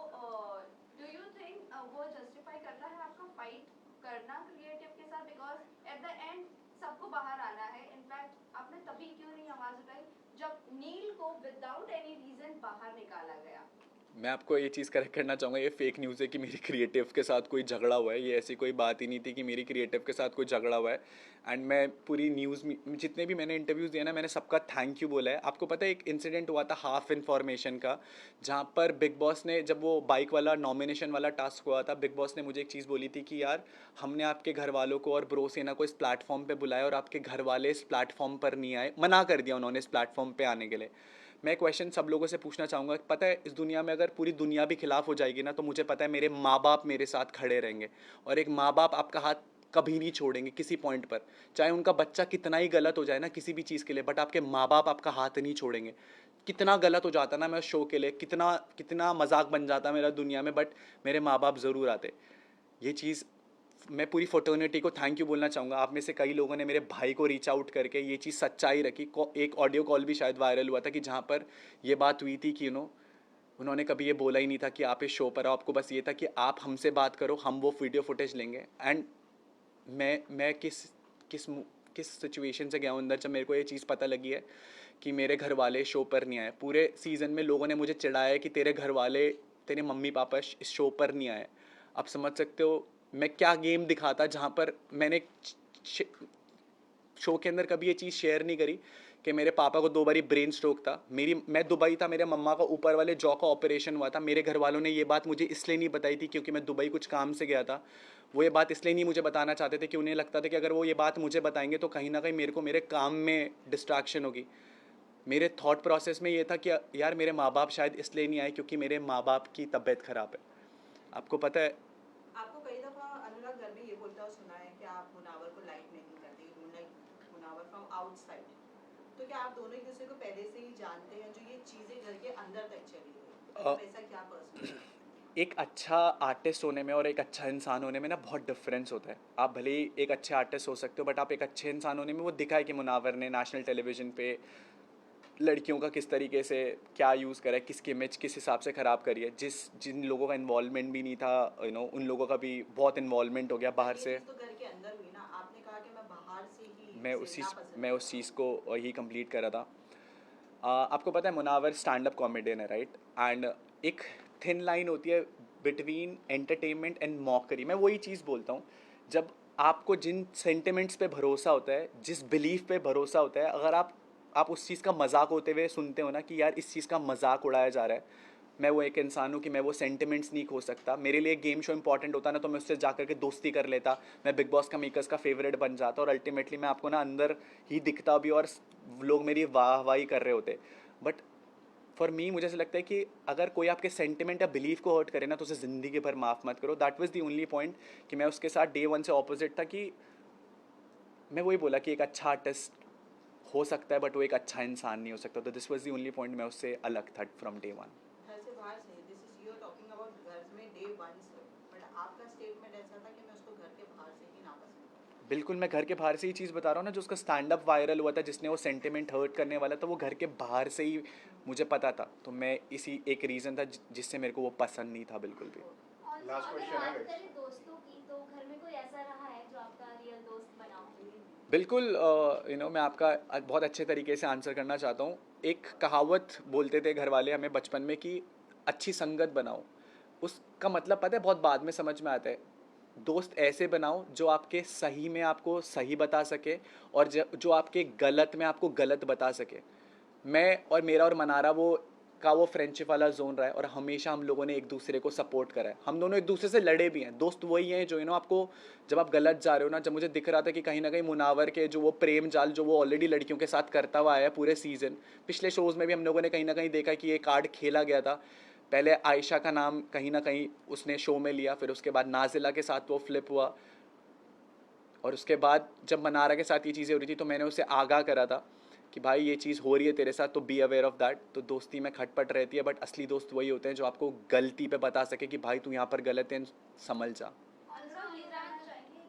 डू यू थिंक वो जस्टिफाई करता है आपका फाइट करना क्रिएटिव के साथ? बिकॉज एट द एंड सबको बाहर आना है। इनफैक्ट आपने तभी क्यों नहीं आवाज उठाई जब नील को विदाउट एनी रीजन बाहर निकाला गया? मैं आपको ये चीज़ करेक्ट करना चाहूँगा, ये फेक न्यूज़ है कि मेरी क्रिएटिव के साथ कोई झगड़ा हुआ है। ये ऐसी कोई बात ही नहीं थी कि मेरी क्रिएटिव के साथ कोई झगड़ा हुआ है। एंड मैं पूरी न्यूज़ में जितने भी मैंने इंटरव्यूज़ दिए ना, मैंने सबका थैंक यू बोला है। आपको पता है एक इंसिडेंट हुआ था हाफ इन्फॉर्मेशन का, जहाँ पर बिग बॉस ने, जब वो बाइक वाला नॉमिनेशन वाला टास्क हुआ था, बिग बॉस ने मुझे एक चीज़ बोली थी कि यार हमने आपके घर वालों को और ब्रो सेना को इस प्लेटफॉर्म पे बुलाया और आपके घर वाले इस प्लेटफॉर्म पर नहीं आए, मना कर दिया उन्होंने इस प्लेटफॉर्म पे आने के लिए। मैं क्वेश्चन सब लोगों से पूछना चाहूँगा, पता है इस दुनिया में अगर पूरी दुनिया भी खिलाफ हो जाएगी ना, तो मुझे पता है मेरे माँ बाप मेरे साथ खड़े रहेंगे। और एक माँ बाप आपका हाथ कभी नहीं छोड़ेंगे किसी पॉइंट पर, चाहे उनका बच्चा कितना ही गलत हो जाए ना किसी भी चीज़ के लिए, बट आपके माँ बाप आपका हाथ नहीं छोड़ेंगे। कितना गलत हो जाता ना मैं शो के लिए, कितना कितना मजाक बन जाता मेरा दुनिया में, बट मेरे माँ बाप ज़रूर आते। ये चीज़ मैं पूरी फ्रेटर्निटी को थैंक यू बोलना चाहूँगा। आप में से कई लोगों ने मेरे भाई को रीच आउट करके ये चीज़ सच्चाई रखी। एक ऑडियो कॉल भी शायद वायरल हुआ था कि जहाँ पर ये बात हुई थी कि उन्होंने कभी ये बोला ही नहीं था कि आप इस शो पर आओ, आपको बस ये था कि आप हमसे बात करो, हम वो वीडियो फुटेज लेंगे। एंड मैं किस किस किस सिचुएशन से गया हूँ अंदर, जब मेरे को ये चीज़ पता लगी है कि मेरे घर वाले शो पर नहीं आए। पूरे सीज़न में लोगों ने मुझे चिढ़ाया है कि तेरे घर वाले, तेरे मम्मी पापा इस शो पर नहीं आए। आप समझ सकते हो मैं क्या गेम दिखाता, जहाँ पर मैंने शो के अंदर कभी ये चीज़ शेयर नहीं करी कि मेरे पापा को 2 बारी ब्रेन स्ट्रोक था, मैं दुबई था, मेरे मम्मा का ऊपर वाले जॉ का ऑपरेशन हुआ था। मेरे घर वालों ने ये बात मुझे इसलिए नहीं बताई थी क्योंकि मैं दुबई कुछ काम से गया था। वो ये बात इसलिए नहीं मुझे बताना चाहते थे कि उन्हें लगता था कि अगर वो ये बात मुझे बताएंगे तो कहीं ना कहीं मेरे को मेरे काम में डिस्ट्रैक्शन होगी। मेरे थॉट प्रोसेस में ये था कि यार मेरे माँ बाप शायद इसलिए नहीं आए क्योंकि मेरे माँ बाप की तबीयत ख़राब है। आपको पता है आपको कई दफा अनुराग घर में ये बोलता हुआ सुना है कि आप मुनावर को लाइक नहीं करते, you don't like Munawar from outside. तो क्या आप दोनों एक दूसरे को पहले से ही जानते हैं, जो ये चीजें घर के अंदर तक चली है? मतलब ऐसा क्या पर्सनल? एक अच्छा आर्टिस्ट होने में और एक अच्छा इंसान होने में ना बहुत डिफरेंस होता है। आप भले ही एक अच्छे आर्टिस्ट हो सकते हो, बट आप एक अच्छे इंसान होने में, वो दिखा है कि मुनावर ने नेशनल टेलीविज़न पे लड़कियों का किस तरीके से क्या यूज़ करा है, किसकी इमेज किस हिसाब से ख़राब करी है। जिन लोगों का इन्वॉल्वमेंट भी नहीं था, उन लोगों का भी बहुत इन्वॉल्वमेंट हो गया बाहर ये से। चीज तो घर के अंदर हुई ना, आपने कहा कि मैं बाहर से ही मैं इसे उस चीज़ नापसंद मैं उस करता चीज़ हूँ। को ही कंप्लीट कर रहा था। आपको पता है मुनावर स्टैंड अप कॉमेडियन है, राइट? एंड एक थिन लाइन होती है बिटवीन एंटरटेनमेंट एंड मॉकरी। मैं वही चीज़ बोलता हूँ, जब आपको जिन सेंटिमेंट्स पे भरोसा होता है, जिस बिलीफ पे भरोसा होता है, अगर आप उस चीज़ का मजाक होते हुए सुनते हो ना कि यार इस चीज़ का मजाक उड़ाया जा रहा है, मैं वो एक इंसान हूँ कि मैं वो सेंटिमेंट्स नहीं खो सकता। मेरे लिए गेम शो इंपॉर्टेंट होता ना, तो मैं उससे जाकर के दोस्ती कर लेता, मैं बिग बॉस का मेकर्स का फेवरेट बन जाता, और अल्टीमेटली मैं आपको ना अंदर ही दिखता भी और लोग मेरी वाहवाही कर रहे होते। बट फॉर मी मुझे ऐसा लगता है कि अगर कोई आपके सेंटिमेंट या बिलीफ को हर्ट करे ना, तो उसे ज़िंदगी भर माफ़ मत करो। That was the only point कि मैं उसके साथ डे वन से ऑपोजिट था, कि मैं वही बोला कि एक अच्छा आर्टिस्ट हो सकता है बट वो एक अच्छा इंसान नहीं हो सकता। तो this was the only point, मैं उससे अलग था फ्रॉम डे वन। घर से बाहर से, this is you are talking about घर में डे वन से, बट आपका स्टेटमेंट ऐसा था कि मैं उसको घर के बाहर से ही नापसंद करता बिल्कुल, मैं घर के बाहर से ही चीज़ बता रहा हूँ ना, जो उसका स्टैंड अप वायरल हुआ था जिसने वो सेंटिमेंट हर्ट करने वाला था, वो घर के बाहर से ही मुझे पता था। तो मैं इसी एक रीज़न था जिससे मेरे को वो पसंद नहीं था बिल्कुल भी। Last अगर question है बात guys. करें दोस्तों की, तो घर में कोई ऐसा रहा है जो आपका रियल दोस्त बना हो? बिल्कुल, मैं आपका बहुत अच्छे तरीके से आंसर करना चाहता हूँ। एक कहावत बोलते थे घर वाले हमें बचपन में कि अच्छी संगत बनाओ। उसका मतलब पता है बहुत बाद में समझ में आता है। दोस्त ऐसे बनाओ जो आपके सही में आपको सही बता सके, और जो आपके गलत में आपको गलत बता सके। मैं और मेरा और मनारा वो फ्रेंडशिप वाला जोन रहा है, और हमेशा हम लोगों ने एक दूसरे को सपोर्ट करा है। हम दोनों एक दूसरे से लड़े भी हैं। दोस्त वही हैं जो आपको, जब आप गलत जा रहे हो ना, जब मुझे दिख रहा था कि कहीं ना कहीं मुनावर के जो वो प्रेम जाल जो वो ऑलरेडी लड़कियों के साथ करता हुआ आया है पूरे सीजन, पिछले शोज़ में भी हम लोगों ने कहीं ना कहीं देखा कि ये कार्ड खेला गया था। पहले आयशा का नाम कहीं ना कहीं उसने शो में लिया, फिर उसके बाद नाजिला के साथ वो फ्लिप हुआ, और उसके बाद जब मनारा के साथ ये चीज़ें हो रही थी तो मैंने उसे आगाह करा था कि भाई ये चीज़ हो रही है तेरे साथ, तो बी अवेयर ऑफ दैट। तो दोस्ती में खटपट रहती है, बट असली दोस्त वही होते हैं जो आपको गलती पे बता सके कि भाई तू यहाँ पर गलत है, संभल जा। अनुराग ये जानना चाहेंगे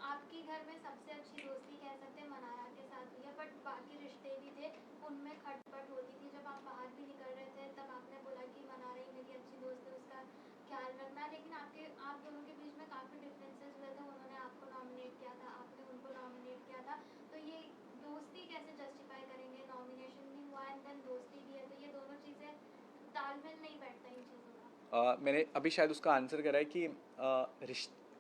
आपके घर में सबसे अच्छी दोस्ती कह सकते हैं मनाया के साथ हुई है, बट बाकी रिश्ते भी थे उनमें खटपट होती थी। जब आप बाहर भी निकल रहे थे तब आपने बोला कि मनारा ही मेरी अच्छी दोस्त है, उसका ख्याल रखना, लेकिन आप दोनों के बीच में काफ़ी डिफरेंसेस हुए थे। उन्होंने आपको नॉमिनेट किया था, आपने उनको नॉमिनेट किया था, तो ये दोस्ती कैसे जस्टिफाई करेंगे? नॉमिनेशन भी हुआ एंड देन दोस्ती भी है, तो ये दोनों चीज़ें मैंने अभी शायद उसका आंसर करा है कि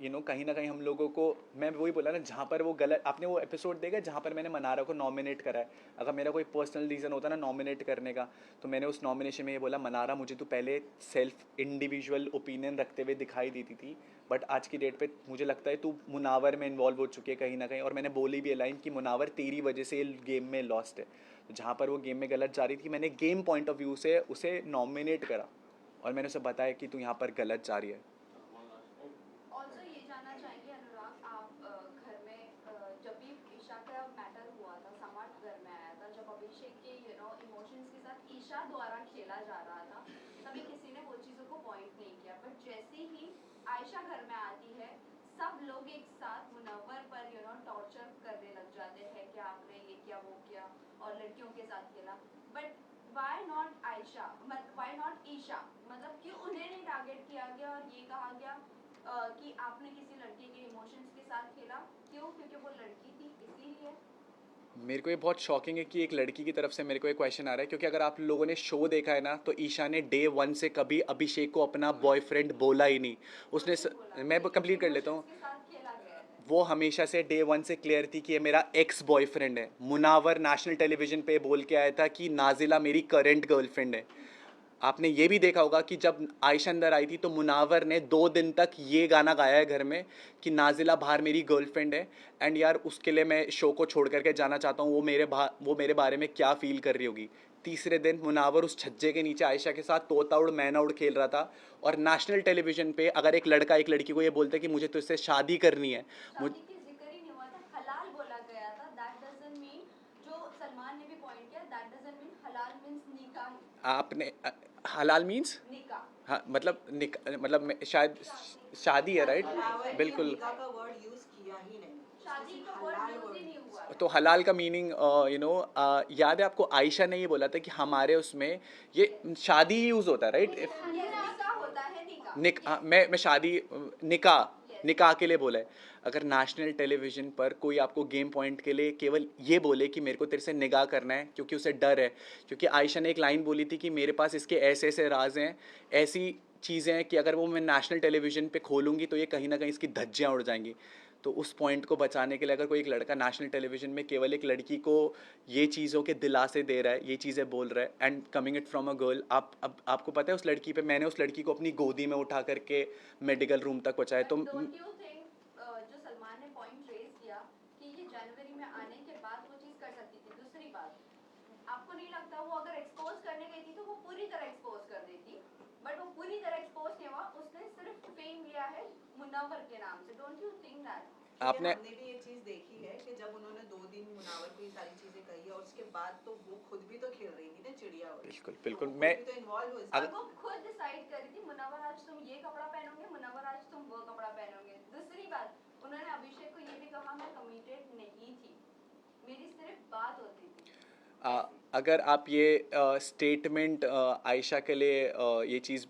कहीं ना कहीं हम लोगों को, मैं वही बोला ना, जहाँ पर वो गलत, आपने वो एपिसोड देखा जहाँ पर मैंने मनारा को नॉमिनेट करा है। अगर मेरा कोई पर्सनल रीज़न होता ना नॉमिनेट करने का, तो मैंने उस नॉमिनेशन में ये बोला, मनारा मुझे तो पहले सेल्फ इंडिविजुअल ओपिनियन रखते हुए दिखाई देती थी, बट आज की डेट पे मुझे लगता है तू मुनावर में इन्वॉल्व हो चुकी है कहीं ना कहीं। और मैंने बोली भी है लाइन कि मुनावर तेरी वजह से ये गेम में लॉस्ट है। तो जहाँ पर वो गेम में गलत जा रही थी, मैंने गेम पॉइंट ऑफ व्यू से उसे नॉमिनेट करा और मैंने उसे बताया कि तू यहाँ पर गलत जा रही है। ऑल्सो ये जानना चाहेंगे अनुराग, आप घर में जब भी ईशा का मैटर हुआ था, समर्थ घर में आया था, जब अभिषेक के इमोशंस के साथ ईशा द्वारा खेला जा रहा था, तभी किसी ने वो चीज़ों को पॉइंट नहीं किया। बट जैसे ही आयशा घर में आती है, सब लोग एक साथ मुनव्वर पर टॉर्चर करने लग जाते हैं कि आपने ये किया वो किया और लड़कियों के साथ खेला। But why not Ayesha, why not Isha, मतलब क्यों उन्हें नहीं टारगेट किया गया और ये कहा गया कि आपने किसी लड़की के इमोशंस के साथ खेला? क्यों? क्योंकि वो लड़की थी इसीलिए। मेरे को ये बहुत शॉकिंग है कि एक लड़की की तरफ से मेरे को एक क्वेश्चन आ रहा है, क्योंकि अगर आप लोगों ने शो देखा है ना, तो ईशा ने डे 1 से कभी अभिषेक को अपना बॉयफ्रेंड बोला ही नहीं। उसने मैं कंप्लीट कर लेता हूँ। के साथ खेला गया है। वो हमेशा से डे 1 से क्लियर थी कि ये मेरा एक्स बॉयफ्रेंड है। मुनावर नेशनल टेलीविजन पे बोल के आया था कि नाजिला मेरी करंट गर्लफ्रेंड है। आपने ये भी देखा होगा कि जब आयशा अंदर आई थी तो मुनावर ने 2 दिन तक ये गाना गाया है घर में कि नाजिला बाहर मेरी गर्लफ्रेंड है। एंड यार उसके लिए मैं शो को छोड़ करके जाना चाहता हूँ, वो मेरे बारे में क्या फील कर रही होगी। तीसरे दिन मुनावर उस छज्जे के नीचे आयशा के साथ तोता उड़ मैना उड़ खेल रहा था। और नेशनल टेलीविजन पे अगर एक लड़का एक लड़की को ये बोलता है कि मुझे तो इससे शादी करनी है, शादी की जिक्र ही नहीं हुआ था, हलाल बोला गया था। दैट डजंट मीन, जो सलमान ने भी पॉइंट किया, दैट डजंट मीन हलाल मींस निकाह। आपने हलाल मीन्स, निकाह हाँ मतलब शायद शादी है, राइट? मुनावर ने बिल्कुल। निकाह का वर्ड यूज किया ही नहीं। शादी का हलाल वर्ड यूज ही word नहीं हुआ। तो हलाल का मीनिंग याद है आपको? आयशा ने ये बोला था कि हमारे उसमें ये शादी ही यूज़ होता है, राइट? निकाह होता है, निकाह। मैं शादी, निकाह के लिए बोला है। अगर नेशनल टेलीविज़न पर कोई आपको गेम पॉइंट के लिए केवल ये बोले कि मेरे को तेरे से निगाह करना है क्योंकि उसे डर है, क्योंकि आयशा ने एक लाइन बोली थी कि मेरे पास इसके ऐसे ऐसे राज हैं, ऐसी चीज़ें हैं कि अगर वो मैं नेशनल टेलीविज़न पे खोलूँगी तो ये कहीं ना कहीं इसकी धज्जियाँ उड़ जाएंगी। तो उस पॉइंट को बचाने के लिए अगर कोई एक लड़का नेशनल टेलीविज़न में केवल एक लड़की को ये चीज़ों के दिलासे दे रहा है, ये चीज़ें बोल रहा है, and coming it from a girl, आपको पता है उस लड़की पे, मैंने उस लड़की को अपनी गोदी में उठा करके मेडिकल रूम तक पहुँचाया। तो डोंट यू थिंक, जो सलमान ने पॉइंट रेज किया कि ये जनवरी में आने के बाद वो चीज कर सकती थी। दूसरी बात, आपको नहीं लगता वो अगर एक्सपोज करने गई थी तो वो पूरी तरह एक्सपोज कर देती? बट वो पूरी तरह एक्सपोज नहीं हुआ, उसने सिर्फ फेम लिया है मुनव्वर के नाम से। Don't you think that? आपने हमने भी ये चीज देखी है कि जब उन्होंने 2 दिन मुनावर को ये सारी चीजें कही और उसके बाद तो वो खुद भी तो खेल रही थी ना चिड़िया वाली। बिल्कुल बिल्कुल। तो वो मैं खुद भी तो इन्वॉल्व हो और वो खुद डिसाइड कर रही थी, मुनव्वर आज तुम ये कपड़ा पहनोगे, मुनव्वर आज तुम वो कपड़ा पहनोगे। दूसरी बात, उन्होंने अभिषेक को ये भी कहा मैं कमिटेड नहीं थी, मेरी सिर्फ बात होती थी। अगर आप ये स्टेटमेंट आयशा के लिए ये चीज़,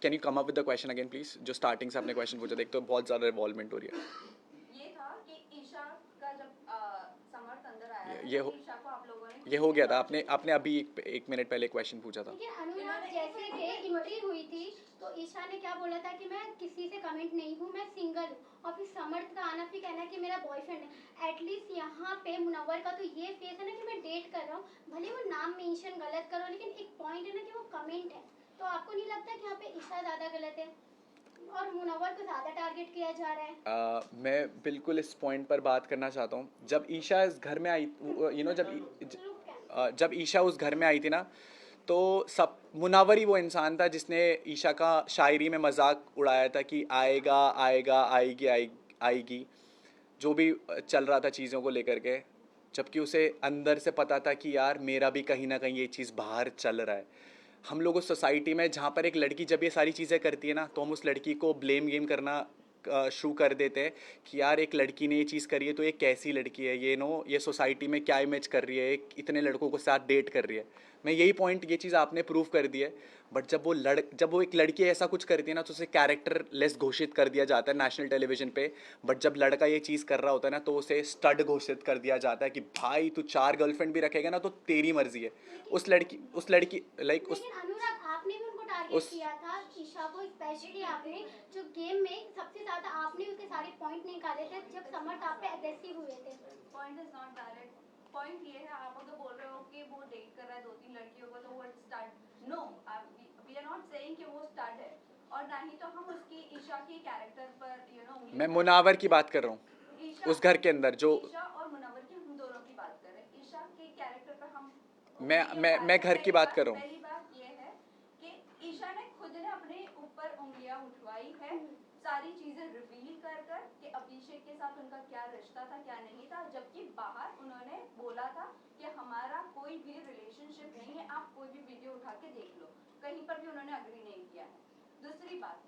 can you come up with the question again please? जो स्टार्टिंग से आपने क्वेश्चन पूछा, देख तो बहुत ज़्यादा रिवॉल्वमेंट हो रही है। ये था कि ईशा का जब समर्थ अंदर आया था, ये तो हो- ईशा को आप लोगों ने ये हो गया था। आपने अभी एक मिनट पहले क्वेश्चन पूछा था। लेकिन अनुराग जैसे थे एंट्री हुई थी तो ईशा ने क्या बोला था कि मैं किसी से कमेंट नहीं हूँ, मैं सिंगल हूँ। और फिर समर्थ का आना फिर कहना है कि मेरा बॉयफ्रेंड है। एटलीस्ट यहाँ पे मुनव्वर का तो ये फेस है ना कि मैं डेट कर रहा हूँ, भले वो नाम मेंशन गलत करो, लेकिन एक पॉइंट है ना कि वो कमेंट है। तो आपको नहीं लगता कि यहाँ पे ईशा ज़्यादा गलत है और मुनव्वर को ज़्यादा टारगेट किया जा रहा है? मैं बिल्कुल इस पॉइंट पर बात करना चाहता हूँ। जब ईशा इस घर में आई, जब ईशा उस घर में आई थी ना, तो सब मुनावर ही वो इंसान था जिसने ईशा का शायरी में मजाक उड़ाया था कि आएगा आएगा आएगी आएगी, जो भी चल रहा था चीज़ों को लेकर के। जबकि उसे अंदर से पता था कि यार मेरा भी कहीं ना कहीं ये चीज़ बाहर चल रहा है। हम लोग उस सोसाइटी में जहाँ पर एक लड़की जब ये सारी चीज़ें करती है ना, तो हम उस लड़की को ब्लेम गेम करना शुरू कर देते हैं कि यार एक लड़की ने ये चीज़ करी है तो ये कैसी लड़की है, ये सोसाइटी में क्या इमेज कर रही है, एक इतने लड़कों को साथ डेट कर रही है। मैं यही पॉइंट, ये चीज़ आपने प्रूव कर दी है। बट जब वो एक लड़की ऐसा कुछ करती है ना, तो उसे कैरेक्टर लेस घोषित कर दिया जाता है नेशनल टेलीविजन पे। बट जब लड़का ये चीज़ कर रहा होता है ना, तो उसे स्टड घोषित कर दिया जाता है कि भाई तू 4 गर्लफ्रेंड भी रखेगा ना तो तेरी मर्जी है। उस लड़की लाइक उस लेकिन अनुराग आपने भी उनको टारगेट उस- किया था ईशा को, स्पेशली आपने जो गेम में सबसे ज्यादा आपने उसके सारे पॉइंट निकाले थे जब समर्थ आप पे एग्रेसिव हुए थे। Point is not direct, point ये है, आप अगर बोल रहे हो कि वो डेट कर रहा है 2-3 लड़कियों को तो वो start, no, we are not saying कि वो स्टार्ट है, और ना ही तो हम उसकी ईशा की कैरेक्टर पर मैं मुनावर की बात कर रहा हूँ, ईशा, उस घर के अंदर जो ईशा और मुनव्वर की हम दोनों की बात कर रहे हैं। ईशा के कैरेक्टर पर हम मैं घर की बात कर रहा हूँ। पहली बात ये है कि ईशा ने खुद ने अपने ऊपर उंगलियां उठवाई है, सारी चीजें रिवील कर कर कि अभिषेक के साथ उनका क्या रिश्ता था क्या नहीं था, जबकि बाहर उन्होंने बोला था कि हमारा कोई भी रिलेशनशिप नहीं है, आप कोई भी वीडियो उठा के देख लो, कहीं पर भी उन्होंने अग्री नहीं किया है। दूसरी बात,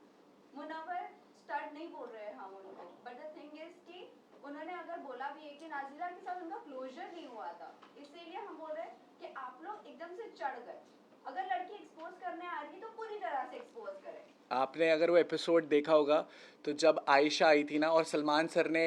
मुनव्वर स्टार्ट नहीं बोल रहे हैं हम उनको, बट द थिंग इज कि उन्होंने अगर बोला भी है कि नाज़िला के साथ उनका क्लोजर नहीं हुआ था, इसीलिए हम बोल रहे हैं कि आप लोग एकदम से चढ़ गए। अगर लड़की एक्सपोज करने आ रही है तो पूरी तरह से एक्सपोज करें। आपने अगर वो एपिसोड देखा होगा तो जब आयशा आई थी ना और सलमान सर ने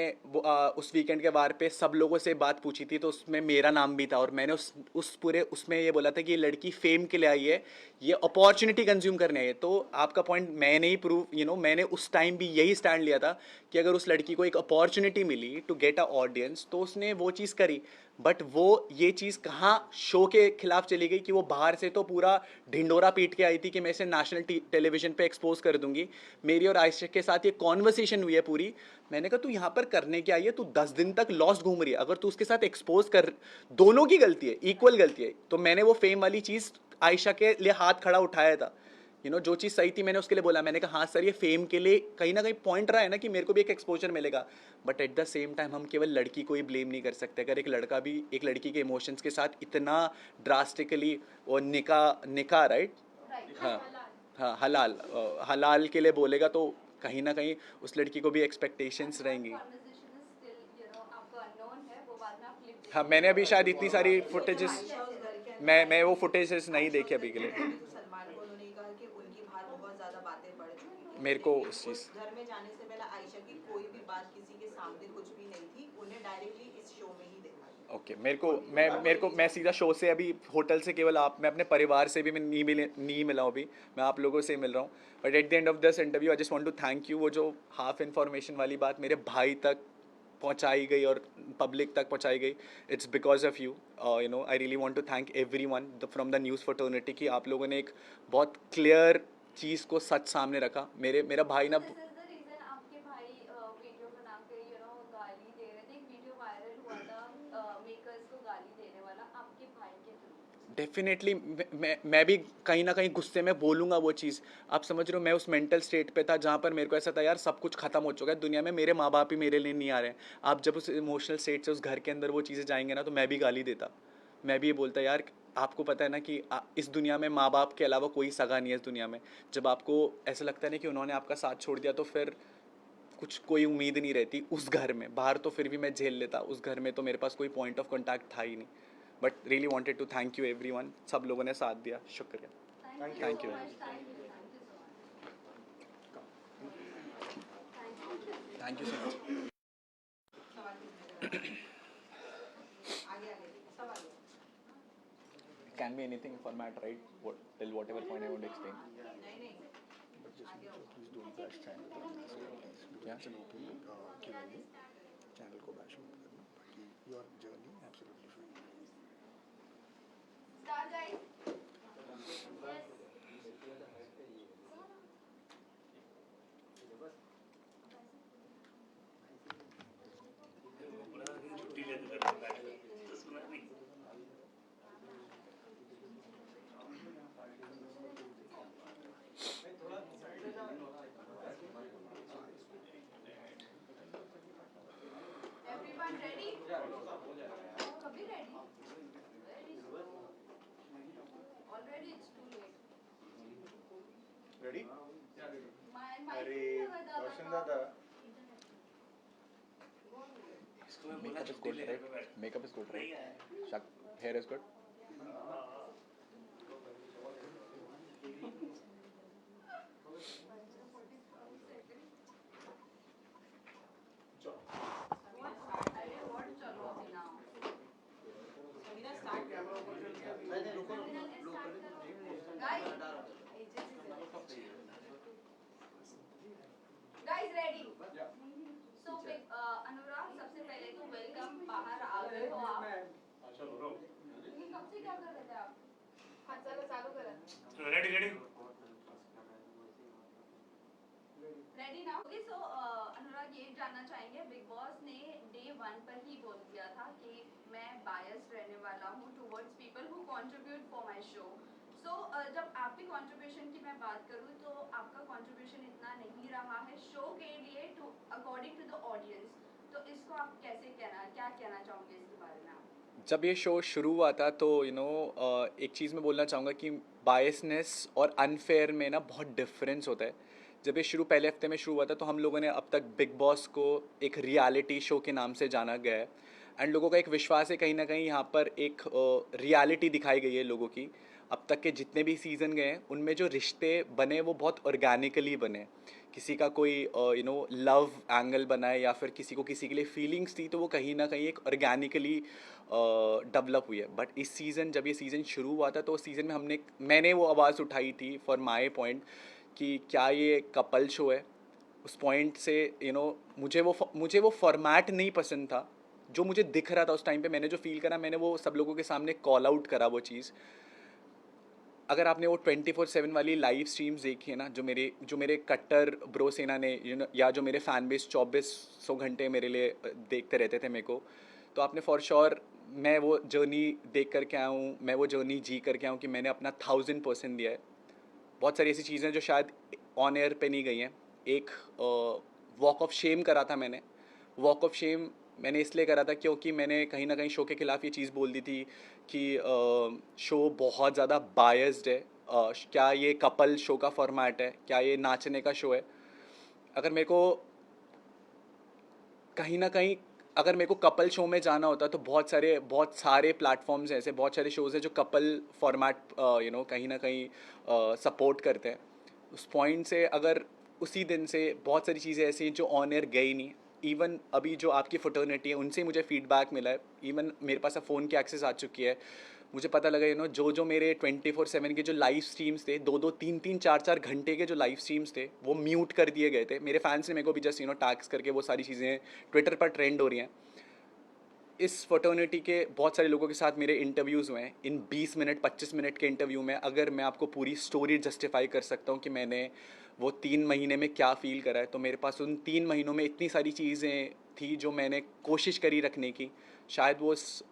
उस वीकेंड के वार पे सब लोगों से बात पूछी थी, तो उसमें मेरा नाम भी था और मैंने उस पूरे उसमें ये बोला था कि ये लड़की फेम के लिए आई है, ये अपॉर्चुनिटी कंज्यूम करने आई है। तो आपका पॉइंट मैंने ही प्रूव मैंने उस टाइम भी यही स्टैंड लिया था कि अगर उस लड़की को एक अपॉर्चुनिटी मिली टू गेट अ ऑडियंस तो उसने वो चीज़ करी। बट वो ये चीज़ कहाँ शो के खिलाफ चली गई कि वो बाहर से तो पूरा ढिंडोरा पीट के आई थी कि मैं इसे नेशनल टेलीविजन पे एक्सपोज कर दूंगी। मेरी और आयशा के साथ ये कॉन्वर्सेशन हुई है पूरी, मैंने कहा तू यहाँ पर करने क्या आई है, तू 10 दिन तक लॉस्ट घूम रही है, अगर तू उसके साथ एक्सपोज कर, दोनों की गलती है, इक्वल गलती है। तो मैंने वो फेम वाली चीज़ आयशा के लिए हाथ खड़ा उठाया था, जो चीज़ सही थी मैंने उसके लिए बोला, मैंने कहा हाँ सर ये फेम के लिए कहीं ना कहीं पॉइंट रहा है ना कि मेरे को भी एक एक्सपोजर मिलेगा। But at the same time हम केवल लड़की को ही ब्लेम नहीं कर सकते। अगर एक लड़का भी एक लड़की के इमोशंस के साथ इतना ड्रास्टिकली वो निकाह राइट, हाँ हाँ हलाल के लिए बोलेगा तो कहीं ना कहीं उस लड़की को भी एक्सपेक्टेशंस रहेंगी। हाँ मैंने अभी शायद इतनी सारी फुटेजेस, आयशा उस घर के अंदर मैं वो फुटेजेस नहीं देखे अभी के लिए। तो सलमान को उन्होंने कहा कि उनकी बाहर बहुत ज्यादा बातें बढ़ चुकी थी, मेरे को लेकिन उस चीज़ उस घर में जाने से पहले आयशा की कोई भी बात किसी के सामने कुछ भी नहीं थी, उन्हें डायरेक्टली इस शो में ही देखा। ओके मैं सीधा शो से अभी होटल से केवल मैं अपने परिवार से भी मैं नहीं मिला हूँ अभी, मैं आप लोगों से मिल रहा हूँ। But at the end of this interview I just want to thank you, वो जो हाफ इन्फॉर्मेशन वाली बात मेरे भाई तक पहुंचाई गई और पब्लिक तक पहुंचाई गई, it's because of you. I really want to thank everyone from the news fraternity कि आप लोगों ने एक बहुत क्लियर चीज़ को सच सामने रखा। मेरा भाई ना This is the reason आपके भाई वीडियो बना के गाली दे रहे थे। एक वीडियो वायरल हुआ था मेकर्स को गाली देने वाला आपके भाई के थ्रू। डेफिनेटली मैं भी कहीं ना कहीं गुस्से में बोलूँगा वो चीज़। आप समझ रहे हो, मैं उस मेंटल स्टेट पे था जहाँ पर मेरे को ऐसा था यार सब कुछ ख़त्म हो चुका है दुनिया में, मेरे माँ बाप ही मेरे लिए नहीं आ रहे हैं। आप जब उस इमोशनल स्टेट से उस घर के अंदर वो चीज़ें जाएंगे ना तो मैं भी गाली देता, मैं भी ये बोलता यार आपको पता है ना कि इस दुनिया में माँ बाप के अलावा कोई सगा नहीं है इस दुनिया में। जब आपको ऐसा लगता है ना कि उन्होंने आपका साथ छोड़ दिया तो फिर कुछ कोई उम्मीद नहीं रहती उस घर में। बाहर तो फिर भी मैं झेल लेता, उस घर में तो मेरे पास कोई पॉइंट ऑफ कॉन्टैक्ट था ही नहीं। But really wanted to thank you everyone, सब लोगों ने साथ दिया, शुक्रिया। Thank you. you so much. Thank you so much. Thank you so much. सवाल पूछने आगे आगे सवाल can be anything format right, till whatever point I want to explain. नहीं नहीं आगे आओ। क्या चैनल को बैश मत करना, बाकी your journey absolutely fine. Start guys. Everyone ready? कभी ready? Already it's too late. Ready? My अरे रोशन दादा, makeup is good right, makeup is good right, here is good. अरे what चलो अभी now. अभी ना start Guys, ages is enough. Ready ready बहुत trust कर रहे हैं वैसे ही मतलब रेडी ना ओके सो अनुराग ये जानना चाहेंगे बिग बॉस ने डे 1 पर ही बोल दिया था कि मैं बायस्ड रहने वाला हूँ towards people who contribute for my show so जब आपके कंट्रीब्यूशन की मैं बात करूँ तो आपका कंट्रीब्यूशन इतना नहीं रहा है शो के लिए to according to the audience तो इसको आप कैसे क्या कहना चाहोगे इसके बारे में आप जब ये शो शुरू हुआ था तो एक चीज़ मैं बोलना चाहूँगा कि बायसनेस और अनफेयर में ना बहुत डिफरेंस होता है। जब ये पहले हफ्ते में शुरू हुआ था तो हम लोगों ने अब तक बिग बॉस को एक रियलिटी शो के नाम से जाना गया है एंड लोगों का एक विश्वास है कहीं ना कहीं यहाँ पर एक रियलिटी दिखाई गई है लोगों की। अब तक के जितने भी सीज़न गए हैं उनमें जो रिश्ते बने वो बहुत ऑर्गेनिकली बने। किसी का कोई लव एंगल बना है या फिर किसी को किसी के लिए फीलिंग्स थी तो वो कहीं ना कहीं एक ऑर्गेनिकली डेवलप हुई है। बट इस सीज़न जब ये सीज़न शुरू हुआ था तो उस सीज़न में मैंने वो आवाज़ उठाई थी फॉर माई पॉइंट कि क्या ये कपल शो है। उस पॉइंट से मुझे वो फॉर्मेट नहीं पसंद था जो मुझे दिख रहा था उस टाइम पे। मैंने जो फील करा मैंने वो सब लोगों के सामने कॉल आउट करा वो चीज़। अगर आपने वो 24/7 वाली लाइव स्ट्रीम्स देखी है ना जो मेरे कट्टर ब्रो सेना ने या जो मेरे फैन बेस 2400 घंटे मेरे लिए देखते रहते थे मेरे को, तो आपने फॉर श्योर मैं वो जर्नी देख करके आया हूँ, मैं वो जर्नी जी करके आया हूँ कि मैंने अपना 1000% दिया है। बहुत सारी ऐसी चीज़ें जो शायद ऑन एयर पे नहीं गई हैं। एक वॉक ऑफ शेम करा था मैंने। वॉक ऑफ शेम मैंने इसलिए करा था क्योंकि मैंने कहीं ना कहीं शो के खिलाफ ये चीज़ बोल दी थी कि शो बहुत ज़्यादा बायस्ड है। क्या ये कपल शो का फॉर्मेट है, क्या ये नाचने का शो है। अगर मेरे को कहीं ना कहीं अगर मेरे को कपल शो में जाना होता तो बहुत सारे प्लेटफॉर्म्स हैं ऐसे, बहुत सारे शोज़ हैं जो कपल फॉर्मेट कहीं ना कहीं सपोर्ट करते हैं। उस पॉइंट से अगर उसी दिन से बहुत सारी चीज़ें ऐसी हैं जो ऑन एयर गई नहीं। इवन अभी जो आपकी फ्रेटर्निटी है उनसे मुझे फीडबैक मिला है। इवन मेरे पास अब फ़ोन की एक्सेस आ चुकी है। मुझे पता लगा जो मेरे 24/7 के जो लाइव स्ट्रीम्स थे 2-2, 3-3, 4-4 घंटे के जो लाइव स्ट्रीम्स थे वो म्यूट कर दिए गए थे। मेरे फैंस ने मेरे को भी जस्ट टैग्स करके वो सारी चीज़ें ट्विटर पर ट्रेंड हो रही हैं। इस फ्रेटर्निटी के बहुत सारे लोगों के साथ मेरे इंटरव्यूज़ हुए हैं। इन 20 मिनट 25 मिनट के इंटरव्यू में अगर मैं आपको पूरी स्टोरी जस्टिफाई कर सकता हूँ कि मैंने वो 3 महीने में क्या फ़ील करा है, तो मेरे पास उन 3 महीनों में इतनी सारी चीज़ें थी जो मैंने कोशिश करी रखने की। शायद वो उस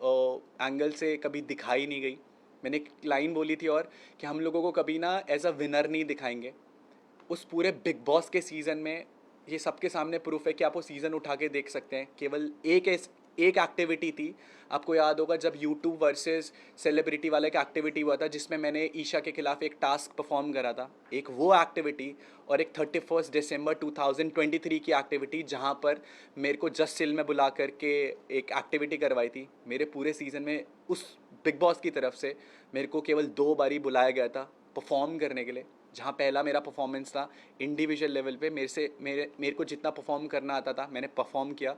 एंगल से कभी दिखाई नहीं गई। मैंने एक लाइन बोली थी और कि हम लोगों को कभी ना एज अ विनर नहीं दिखाएंगे। उस पूरे बिग बॉस के सीज़न में ये सबके सामने प्रूफ है कि आप वो सीज़न उठा के देख सकते हैं। केवल एक एक्टिविटी थी, आपको याद होगा जब यूट्यूब वर्सेस सेलिब्रिटी वाला एक एक्टिविटी हुआ था जिसमें मैंने ईशा के खिलाफ एक टास्क परफॉर्म करा था। एक वो एक्टिविटी और एक 31 दिसंबर 2023 की एक्टिविटी जहां पर मेरे को जस्ट सिल में बुला करके एक एक्टिविटी करवाई थी। मेरे पूरे सीज़न में उस बिग बॉस की तरफ से मेरे को केवल 2 बारी बुलाया गया था परफॉर्म करने के लिए। जहाँ पहला मेरा परफॉर्मेंस था इंडिविजुअल लेवल पे, मेरे को जितना परफॉर्म करना आता था मैंने परफॉर्म किया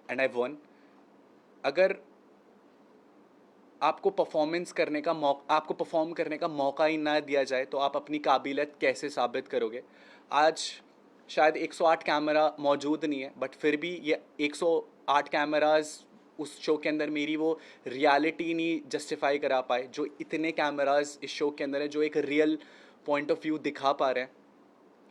एंड आई वन। अगर आपको परफॉर्म करने का मौका ही ना दिया जाए तो आप अपनी काबिलियत कैसे साबित करोगे। आज शायद 108 कैमरा मौजूद नहीं है बट फिर भी ये 108 कैमराज उस शो के अंदर मेरी वो रियलिटी नहीं जस्टिफाई करा पाए जो इतने कैमराज इस शो के अंदर है, जो एक रियल पॉइंट ऑफ व्यू दिखा पा रहे हैं।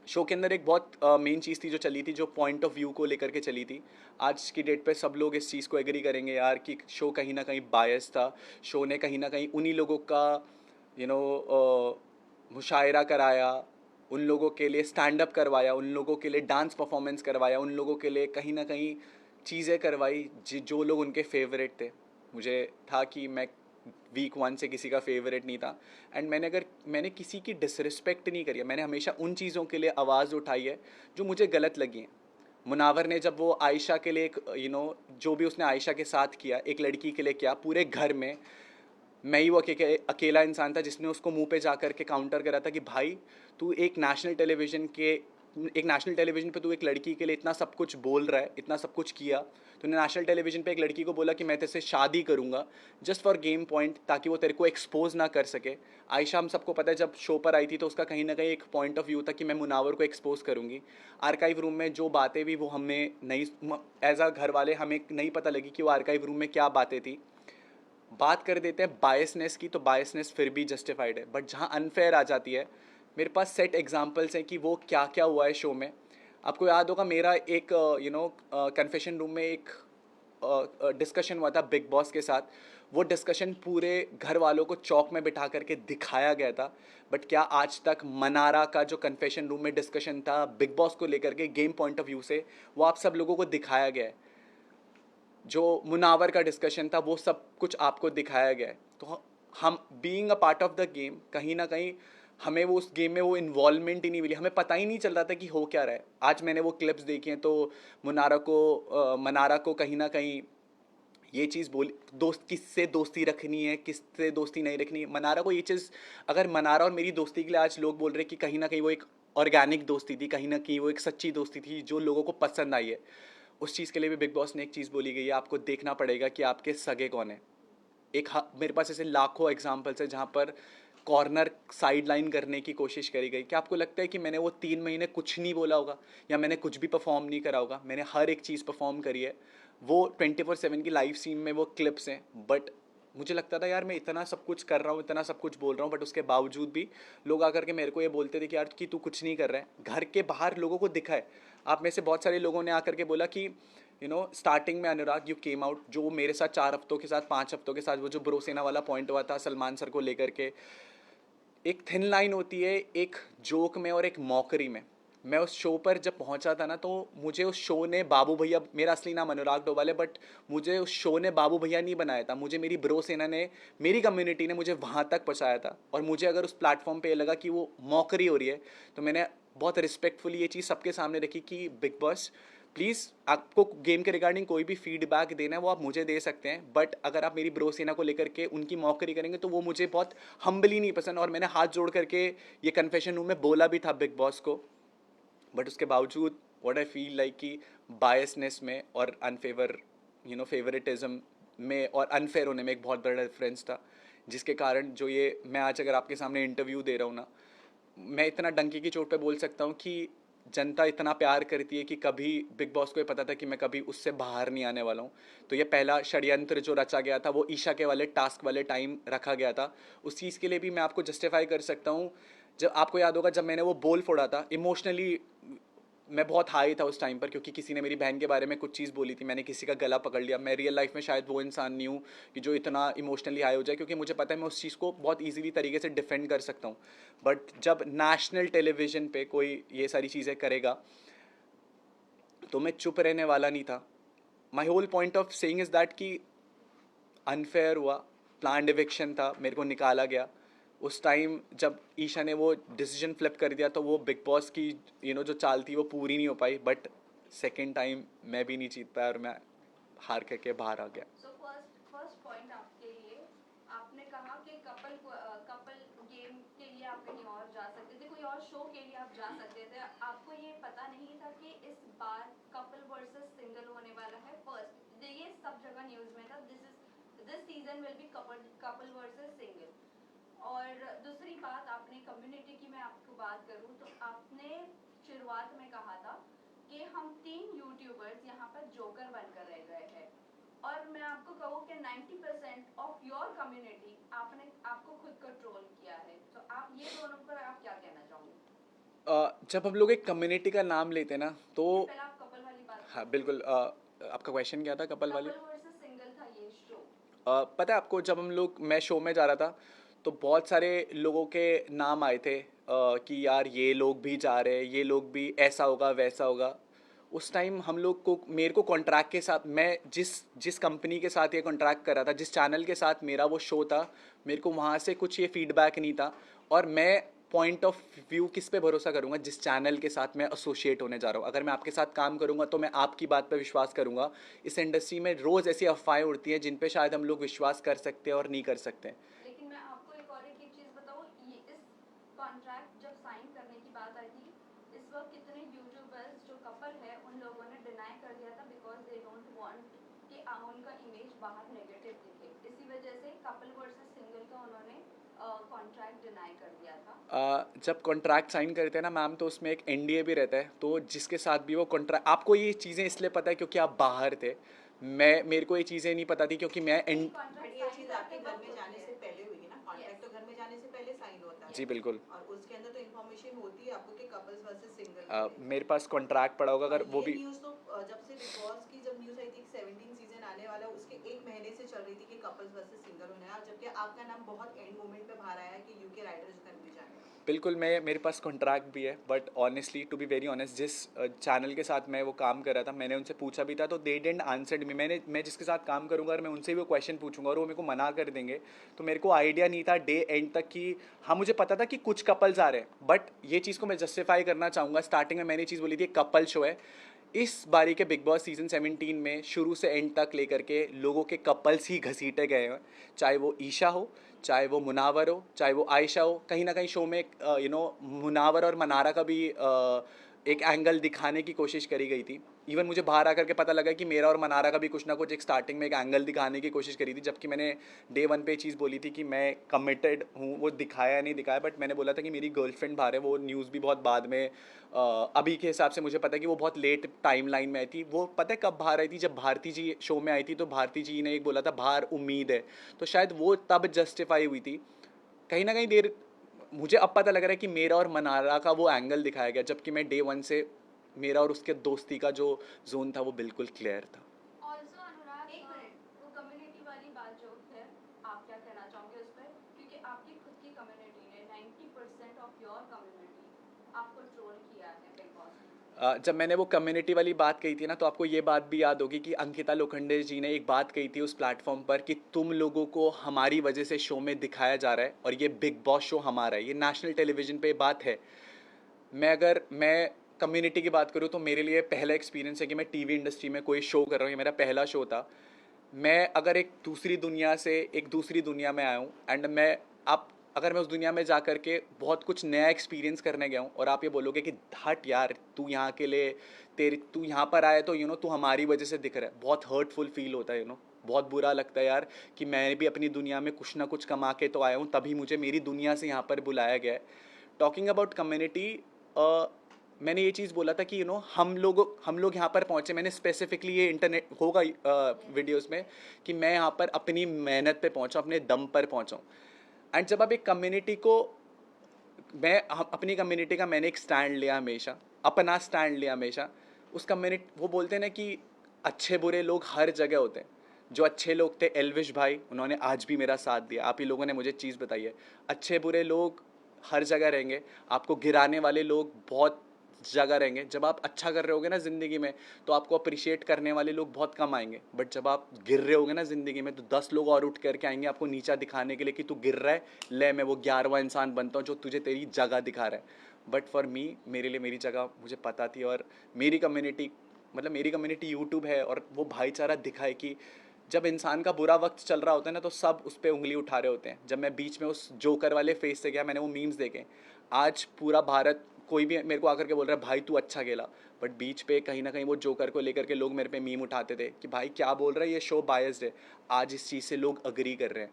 शो के अंदर एक बहुत मेन चीज़ थी जो चली थी, जो पॉइंट ऑफ व्यू को लेकर के चली थी। आज की डेट पे सब लोग इस चीज़ को एग्री करेंगे यार कि शो कहीं ना कहीं बायस था। शो ने कहीं ना कहीं उन्हीं लोगों का मुशायरा कराया, उन लोगों के लिए स्टैंड अप करवाया, उन लोगों के लिए डांस परफॉर्मेंस करवाया, उन लोगों के लिए कहीं ना कहीं चीज़ें करवाई जो लोग उनके फेवरेट थे। मुझे था कि मैं वीक 1 से किसी का फेवरेट नहीं था एंड मैंने किसी की डिसरिस्पेक्ट नहीं करी है। मैंने हमेशा उन चीज़ों के लिए आवाज़ उठाई है जो मुझे गलत लगी हैं। मुनावर ने जब वो आयशा के लिए एक जो भी उसने आयशा के साथ किया, एक लड़की के लिए किया, पूरे घर में मैं ही वो अकेला इंसान था जिसने उसको मुंह पे जा कर के काउंटर करा था कि भाई तू एक नेशनल टेलीविज़न पे तू एक लड़की के लिए इतना सब कुछ बोल रहा है, इतना सब कुछ किया। तूने नेशनल टेलीविज़न पे एक लड़की को बोला कि मैं तेरे से शादी करूँगा जस्ट फॉर गेम पॉइंट, ताकि वो तेरे को एक्सपोज ना कर सके। आयशा हम सबको पता है जब शो पर आई थी तो उसका कहीं ना कहीं एक पॉइंट ऑफ व्यू था कि मैं मुनावर को एक्सपोज करूँगी। आर्काइव रूम में जो बातें भी वो हमने नहीं, एज अ घर वाले हमें नहीं पता लगी कि वो आर्काइव रूम में क्या बातें थी। बात कर देते हैं बायसनेस की, तो बायसनेस फिर भी जस्टिफाइड है, बट जहाँ अनफेयर आ जाती है, मेरे पास सेट एग्जांपल्स हैं कि वो क्या क्या हुआ है शो में। आपको याद होगा मेरा एक कन्फेशन रूम में एक डिस्कशन हुआ था बिग बॉस के साथ। वो डिस्कशन पूरे घर वालों को चौक में बिठा करके दिखाया गया था, बट क्या आज तक मनारा का जो कन्फेशन रूम में डिस्कशन था बिग बॉस को लेकर के गेम पॉइंट ऑफ व्यू से, वो आप सब लोगों को दिखाया गया है? जो मुनावर का डिस्कशन था वो सब कुछ आपको दिखाया गया है। तो हम being a part of the game, कहीं ना कहीं हमें वो उस गेम में वो इन्वॉल्वमेंट ही नहीं मिली, हमें पता ही नहीं चल रहा था कि हो क्या रहा है। आज मैंने वो क्लिप्स देखी हैं तो मनारा को कहीं ना कहीं ये चीज़ बोली, दोस्त किससे दोस्ती रखनी है, किससे दोस्ती नहीं रखनी है। मनारा को ये चीज़, अगर मनारा और मेरी दोस्ती के लिए आज लोग बोल रहे हैं कि कहीं ना कहीं वो एक ऑर्गेनिक दोस्ती थी, कहीं ना कहीं वो एक सच्ची दोस्ती थी जो लोगों को पसंद आई है, उस चीज़ के लिए भी बिग बॉस ने एक चीज़ बोली गई है, आपको देखना पड़ेगा कि आपके सगे कौन है। मेरे पास ऐसे लाखों एग्जाम्पल्स है जहाँ पर कॉर्नर साइड लाइन करने की कोशिश करी गई। क्या आपको लगता है कि मैंने वो 3 महीने कुछ नहीं बोला होगा, या मैंने कुछ भी परफॉर्म नहीं करा होगा? मैंने हर एक चीज़ परफॉर्म करी है। वो 24/7 की लाइव स्ट्रीम में वो क्लिप्स हैं, बट मुझे लगता था यार मैं इतना सब कुछ कर रहा हूँ, इतना सब कुछ बोल रहा हूँ, बट उसके बावजूद भी लोग आकर के मेरे को ये बोलते थे कि यार कि तू कुछ नहीं कर रहा है। घर के बाहर लोगों को दिखा है। आप में से बहुत सारे लोगों ने आकर के बोला कि स्टार्टिंग में अनुराग यू केम आउट, जो मेरे साथ 4 हफ्तों के साथ 5 हफ्तों के साथ वो जो ब्रोसेना वाला पॉइंट हुआ था सलमान सर को लेकर के, एक थिन लाइन होती है एक जोक में और एक मॉकरी में। मैं उस शो पर जब पहुंचा था ना, तो मुझे उस शो ने बाबू भैया, मेरा असली नाम अनुराग डोभाल है, बट मुझे उस शो ने बाबू भैया नहीं बनाया था, मुझे मेरी ब्रो सेना ने, मेरी कम्युनिटी ने मुझे वहाँ तक पहुँचाया था। और मुझे अगर उस प्लेटफॉर्म पे लगा कि वो मॉकरी हो रही है, तो मैंने बहुत रिस्पेक्टफुली ये चीज़ सबके सामने रखी कि बिग बॉस प्लीज़, आपको गेम के रिगार्डिंग कोई भी फीडबैक देना है वो आप मुझे दे सकते हैं, बट अगर आप मेरी ब्रो सेना को लेकर के उनकी मॉकरी करेंगे तो वो मुझे बहुत हम्बली नहीं पसंद। और मैंने हाथ जोड़ करके ये कन्फेशन रूम में बोला भी था बिग बॉस को, बट उसके बावजूद व्हाट आई फील लाइक कि बायसनेस में और अनफेवर फेवरेटिज्म में और अनफेयर होने में एक बहुत बड़ा डिफरेंस था, जिसके कारण जो ये मैं आज अगर आपके सामने इंटरव्यू दे रहा हूँ ना, मैं इतना डंकी की चोट पे बोल सकता हूँ कि जनता इतना प्यार करती है कि कभी बिग बॉस को ये पता था कि मैं कभी उससे बाहर नहीं आने वाला हूँ। तो ये पहला षड्यंत्र जो रचा गया था वो ईशा के वाले टास्क वाले टाइम रखा गया था। उस चीज़ के लिए भी मैं आपको जस्टिफाई कर सकता हूँ। जब आपको याद होगा जब मैंने वो बोल फोड़ा था, इमोशनली मैं बहुत हाई था उस टाइम पर, क्योंकि किसी ने मेरी बहन के बारे में कुछ चीज़ बोली थी, मैंने किसी का गला पकड़ लिया। मैं रियल लाइफ में शायद वो इंसान नहीं हूँ कि जो इतना इमोशनली हाई हो जाए, क्योंकि मुझे पता है मैं उस चीज़ को बहुत इजीली तरीके से डिफेंड कर सकता हूँ। बट जब नेशनल टेलीविज़न पे कोई ये सारी चीज़ें करेगा तो मैं चुप रहने वाला नहीं था। My whole point of saying is that कि अनफेयर हुआ, प्लान इविक्शन था, मेरे को निकाला गया। उस टाइम जब ईशा ने वो डिसीजन फ्लिप कर दिया तो वो बिग बॉस की जो चाल थी वो पूरी नहीं हो पाई। बट सेकेंड टाइम मैं भी नहीं जीत पाया और मैं हार करके बाहर आ गया। सो फर्स्ट पॉइंट आपके लिए, आपने कहा कि कपल गेम के लिए आप कहीं और जा सकते थे, कोई और शो के लिए आप जा सकते थे। आपको ये पता नहीं था कि इस बार कपल वर्सेस सिंगल होने वाला है। फर्स्ट ये सब जगह न्यूज़ में था, this season will be couple versus single. और दूसरी बात, आपने कम्युनिटी की मैं आपको बात करूं तो आपने शुरुआत में कहा था कि हम 3 यूट्यूबर्स यहाँ पर जोकर बनकर रह गए हैं। और मैं आपको कहूँ कि 90% ऑफ योर कम्युनिटी आपको खुद को ट्रोल किया है। तो आप ये दोनों पर आप क्या कहना चाहोगे? जब हम लोग एक कम्युनिटी का नाम लेते हैं ना तो पहले आप कपल वाली बात, हाँ बिल्कुल। आपका क्वेश्चन क्या था? कपल वाली? कपल वर्सेस सिंगल था ये शो। पता है आपको, जब मैं शो में जा रहा था तो बहुत सारे लोगों के नाम आए थे कि यार ये लोग भी जा रहे हैं, ये लोग भी, ऐसा होगा वैसा होगा। उस टाइम हम लोग को, मेरे को कॉन्ट्रैक्ट के साथ, मैं जिस कंपनी के साथ ये कॉन्ट्रैक्ट कर रहा था, जिस चैनल के साथ मेरा वो शो था, मेरे को वहाँ से कुछ ये फीडबैक नहीं था। और मैं पॉइंट ऑफ व्यू किस पे भरोसा करूँगा? जिस चैनल के साथ मैं एसोसिएट होने जा रहा हूँ। अगर मैं आपके साथ काम करूँगा तो मैं आपकी बात पे विश्वास करूँगा। इस इंडस्ट्री में रोज़ ऐसी अफवाहें उड़ती हैं जिन पे शायद हम लोग विश्वास कर सकते हैं और नहीं कर सकते हैं। लेकिन मैं आपको एक चीज़ बताऊँ, ये इस कॉन्ट्रैक्ट जब साइन करने की बात आई थी, इस वक्त कितने यूट्यूबर्स जो कपल है उन लोगों ने डिनाई कर दिया था बिकॉज दे डोंट वांट कि उनका इमेज बाहर नेगेटिव दिखे। इसी वजह से कपल वर्सेस सिंगल का उन्होंने कॉन्ट्रैक्ट डिनाई कर दिया था। जब कॉन्ट्रैक्ट साइन करते हैं ना मैम, तो उसमें एक एनडीए भी रहता है। तो जिसके साथ भी वो कॉन्ट्रैक्ट, आपको ये चीज़ें इसलिए पता है क्योंकि आप बाहर थे। मेरे को ये चीज़ें नहीं पता थी क्योंकि मैं बट ये चीज़ चीज आपके घर में जाने से पहले हुई ना, कॉन्ट्रैक्ट तो घर में जाने से पहले साइन होता है जी बिल्कुल। और उसके अंदर तो इन्फॉर्मेशन होती है आपको कि कपल्स वर्सेस सिंगल। मेरे पास कॉन्ट्रैक्ट पड़ा होगा, अगर वो भी न्यूज़ तो जब से बिग बॉस की जब न्यूज़ आई थी 17 सीजन आने वाला, उसके एक महीने से चल रही थी कि कपल्स वर्सेस सिंगल होना है, और जबकि आपका नाम बहुत एंड मोमेंट पे बाहर आया कि यूके राइडर्स घर में जाएंगे। बिल्कुल, मैं मेरे पास कॉन्ट्रैक्ट भी है, but honestly to be very honest, जिस चैनल के साथ मैं वो काम कर रहा था मैंने उनसे पूछा भी था, तो दे डिडंट आंसर्ड मी। मैं जिसके साथ काम करूंगा और मैं उनसे भी वो क्वेश्चन पूछूंगा और वो मेरे को मना कर देंगे, तो मेरे को आइडिया नहीं था डे एंड तक कि हाँ, मुझे पता था कि कुछ कपल्स आ रहे हैं, बट ये चीज़ को मैं जस्टिफाई करना चाहूँगा। स्टार्टिंग में मैंने ये चीज़ बोली थी कपल शो है। इस बारी के बिग बॉस सीजन 17 में शुरू से एंड तक लेकर के लोगों के कपल्स ही घसीटे गए हैं, चाहे वो ईशा हो, चाहे वो मुनावर हो, चाहे वो आयशा हो। कहीं ना कहीं शो में मुनावर और मनारा का भी एक एंगल दिखाने की कोशिश करी गई थी। इवन मुझे बाहर आकर के पता लगा कि मेरा और मनारा का भी कुछ ना कुछ एक स्टार्टिंग में एक एंगल दिखाने की कोशिश करी थी, जबकि मैंने डे 1 पे चीज़ बोली थी कि मैं कमिटेड हूँ। वो दिखाया नहीं दिखाया, बट मैंने बोला था कि मेरी गर्लफ्रेंड बाहर है। वो न्यूज़ भी बहुत बाद में अभी के हिसाब से मुझे पता है कि वो बहुत लेट टाइम लाइन में आई थी। वो पता है कब बाहर आई थी? जब भारती जी शो में आई थी, तो भारती जी ने एक बोला था बाहर उम्मीद है, तो शायद वो तब जस्टिफाई हुई थी। कहीं ना कहीं देर मुझे अब पता लग रहा है कि मेरा और मनारा का वो एंगल दिखाया गया, जबकि मैं डे 1 से मेरा और उसके दोस्ती का जो जोन था वो बिल्कुल क्लियर था। ऑल्सो अनुराग, एक मिनट, वो कम्युनिटी वाली बात जो है, आप क्या कहना चाहोगे उस पर? क्योंकि आपकी खुद की कम्युनिटी ने 90% ऑफ योर कम्युनिटी आपको ट्रोल किया है बिग बॉस में। जब मैंने वो कम्युनिटी वाली बात कही थी ना, तो आपको ये बात भी याद होगी कि अंकिता लोखंडे जी ने एक बात कही थी उस प्लेटफॉर्म पर कि तुम लोगों को हमारी वजह से शो में दिखाया जा रहा है और ये बिग बॉस शो हमारा है। ये नेशनल टेलीविज़न पे बात है। मैं कम्युनिटी की बात करूँ तो मेरे लिए पहला एक्सपीरियंस है कि मैं टीवी इंडस्ट्री में कोई शो कर रहा हूँ। ये मेरा पहला शो था। मैं अगर एक दूसरी दुनिया से एक दूसरी दुनिया में आया हूँ, एंड आप अगर मैं उस दुनिया में जा कर के बहुत कुछ नया एक्सपीरियंस करने गया हूँ और आप ये बोलोगे कि हट यार, तू यहाँ के लिए तू यहाँ पर आया तो तू हमारी वजह से दिख रहा है, बहुत हर्टफुल फील होता है। बहुत बुरा लगता है यार कि मैं भी अपनी दुनिया में कुछ ना कुछ कमा के तो आया हूँ, तभी मुझे मेरी दुनिया से यहाँ पर बुलाया गया है। टॉकिंग अबाउट कम्युनिटी, मैंने ये चीज़ बोला था कि हम लोग यहाँ पर पहुँचे। मैंने स्पेसिफिकली ये इंटरनेट होगा वीडियोस में कि मैं यहाँ पर अपनी मेहनत पे पहुँचा, अपने दम पर पहुँचा हूँ। एंड जब आप एक कम्युनिटी को अपनी कम्युनिटी का मैंने एक स्टैंड लिया हमेशा, अपना स्टैंड लिया हमेशा। उस कम्युनिटी, वो बोलते हैं ना कि अच्छे बुरे लोग हर जगह होते हैं। जो अच्छे लोग थे एल्विश भाई, उन्होंने आज भी मेरा साथ दिया। आप ही लोगों ने मुझे चीज़ बताई है, अच्छे बुरे लोग हर जगह रहेंगे। आपको गिराने वाले लोग बहुत जगह रहेंगे। जब आप अच्छा कर रहे होगे ना ज़िंदगी में, तो आपको अप्रिशिएट करने वाले लोग बहुत कम आएंगे। बट जब आप गिर रहे होगे ना ज़िंदगी में, तो 10 लोग और उठ करके आएंगे आपको नीचा दिखाने के लिए कि तू गिर रहा है, ले मैं वो 11वां इंसान बनता हूँ जो तुझे तेरी जगह दिखा रहा है। बट फॉर मी, मेरे लिए मेरी जगह मुझे पता थी। और मेरी कम्युनिटी यूट्यूब है, और वो भाईचारा दिखाए कि जब इंसान का बुरा वक्त चल रहा होता है ना, तो सब उस पर उंगली उठा रहे होते हैं। जब मैं बीच में उस जोकर वाले फेस से गया, मैंने वो मीम्स देखे। आज पूरा भारत, कोई भी मेरे को आकर के बोल रहा है भाई तू अच्छा खेला, बट बीच पे कहीं ना कहीं वो जोकर को लेकर के लोग मेरे पे मीम उठाते थे कि भाई क्या बोल रहा है, ये शो बायस्ड है। आज इस चीज़ से लोग अग्री कर रहे हैं।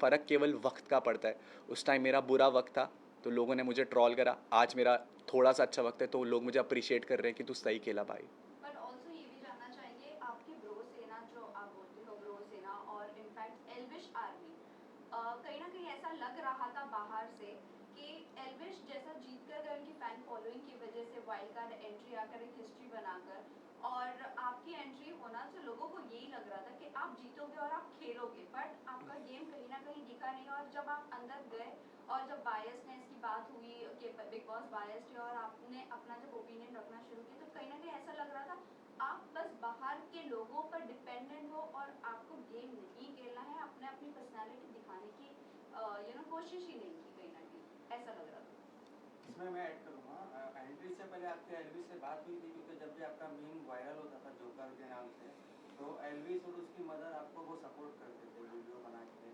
फ़र्क केवल वक्त का पड़ता है। उस टाइम मेरा बुरा वक्त था तो लोगों ने मुझे ट्रॉल करा, आज मेरा थोड़ा सा अच्छा वक्त है तो लोग मुझे अप्रिशिएट कर रहे हैं कि तू सही खेला भाई। बट ऑल्सो ये भी जानना चाहेंगे, आपकी ब्रो सेना जो आप बोलते हो, ब्रो सेना और इनफैक्ट एल्विश आर्मी, कहीं ना कहीं ऐसा लग रहा था बाहर से कि एल्विश जैसा जीत कर गए उनकी फैन फॉलोइंग की वजह से वाइल्ड कार्ड एंट्री आकर एक हिस्ट्री बनाकर, और आपकी एंट्री होना तो लोगों को यही लग रहा था कि आप जीतोगे और आप खेलोगे, बट आपका गेम कहीं ना कहीं दिखा नहीं। और जब आप अंदर गए और जब बायसनेस की बात हुई कि बिग बॉस बायस्ड है, और आपने अपना जब ओपिनियन रखना शुरू किया, तो कहीं ना कहीं ऐसा लग रहा था आप बस बाहर के लोगों पर डिपेंडेंट हो और आपको गेम नहीं खेलना है, अपने अपनी पर्सनालिटी दिखाने की कोशिश ही नहीं की, कहीं ना कहीं ऐसा लग रहा था। इसमें मैं ऐड करूँगा, एंट्री से पहले आपके एल्विस से बात हुई थी, क्योंकि जब भी आपका मीम वायरल होता था जोकर के नाम से, तो एल्विस और उसकी मदर आपको वो सपोर्ट करते थे वीडियो बना के।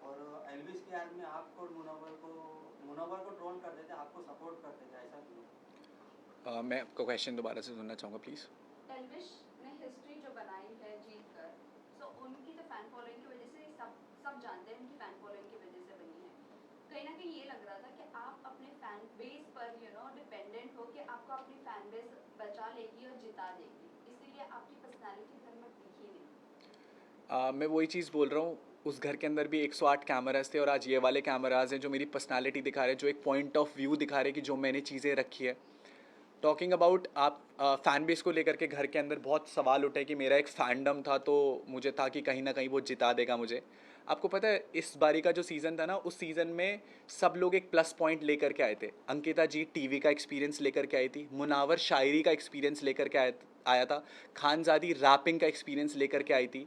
और एल्विस की याद में आपको और मुनव्वर को ट्रोल करते थे, आपको सपोर्ट करते थे, ऐसा क्यों? मैं आपका क्वेश्चन दोबारा से सुनना चाहूँगा प्लीज़। एल्विश ने हिस्ट्री जो बनाई है जीत कर, सो उनकी तो फैन फॉलोइंग की वजह से सब जानते हैं, उनकी फैन फॉलोइंग की वजह से बनी है। कहीं ना कहीं ये लग रहा था कि आप अपने फैन बेस पर डिपेंडेंट हो कि आपको अपनी फैन बेस बचा लेगी और जिता देगी, इसीलिए आपकी पर्सनालिटी घर में दिखी नहीं। मैं वही चीज़ बोल रहा हूँ, उस घर के अंदर भी 108 कैमराज थे और आज ये वाले कैमराज हैं जो मेरी पर्सनालिटी दिखा रहे हैं, जो एक पॉइंट ऑफ व्यू दिखा रहे हैं कि जो मैंने चीज़ें रखी है। टॉकिंग अबाउट आप फ़ैन बेस को लेकर के घर के अंदर बहुत सवाल उठे कि मेरा एक फैंडम था तो मुझे था कि कहीं ना कहीं वो जिता देगा मुझे। आपको पता है इस बारी का जो सीज़न था ना, उस सीज़न में सब लोग एक प्लस पॉइंट लेकर के आए थे। अंकिता जी टीवी का एक्सपीरियंस लेकर के आई थी, मुनावर शायरी का एक्सपीरियंस लेकर के आया था, खानजादी रैपिंग का एक्सपीरियंस लेकर के आई थी।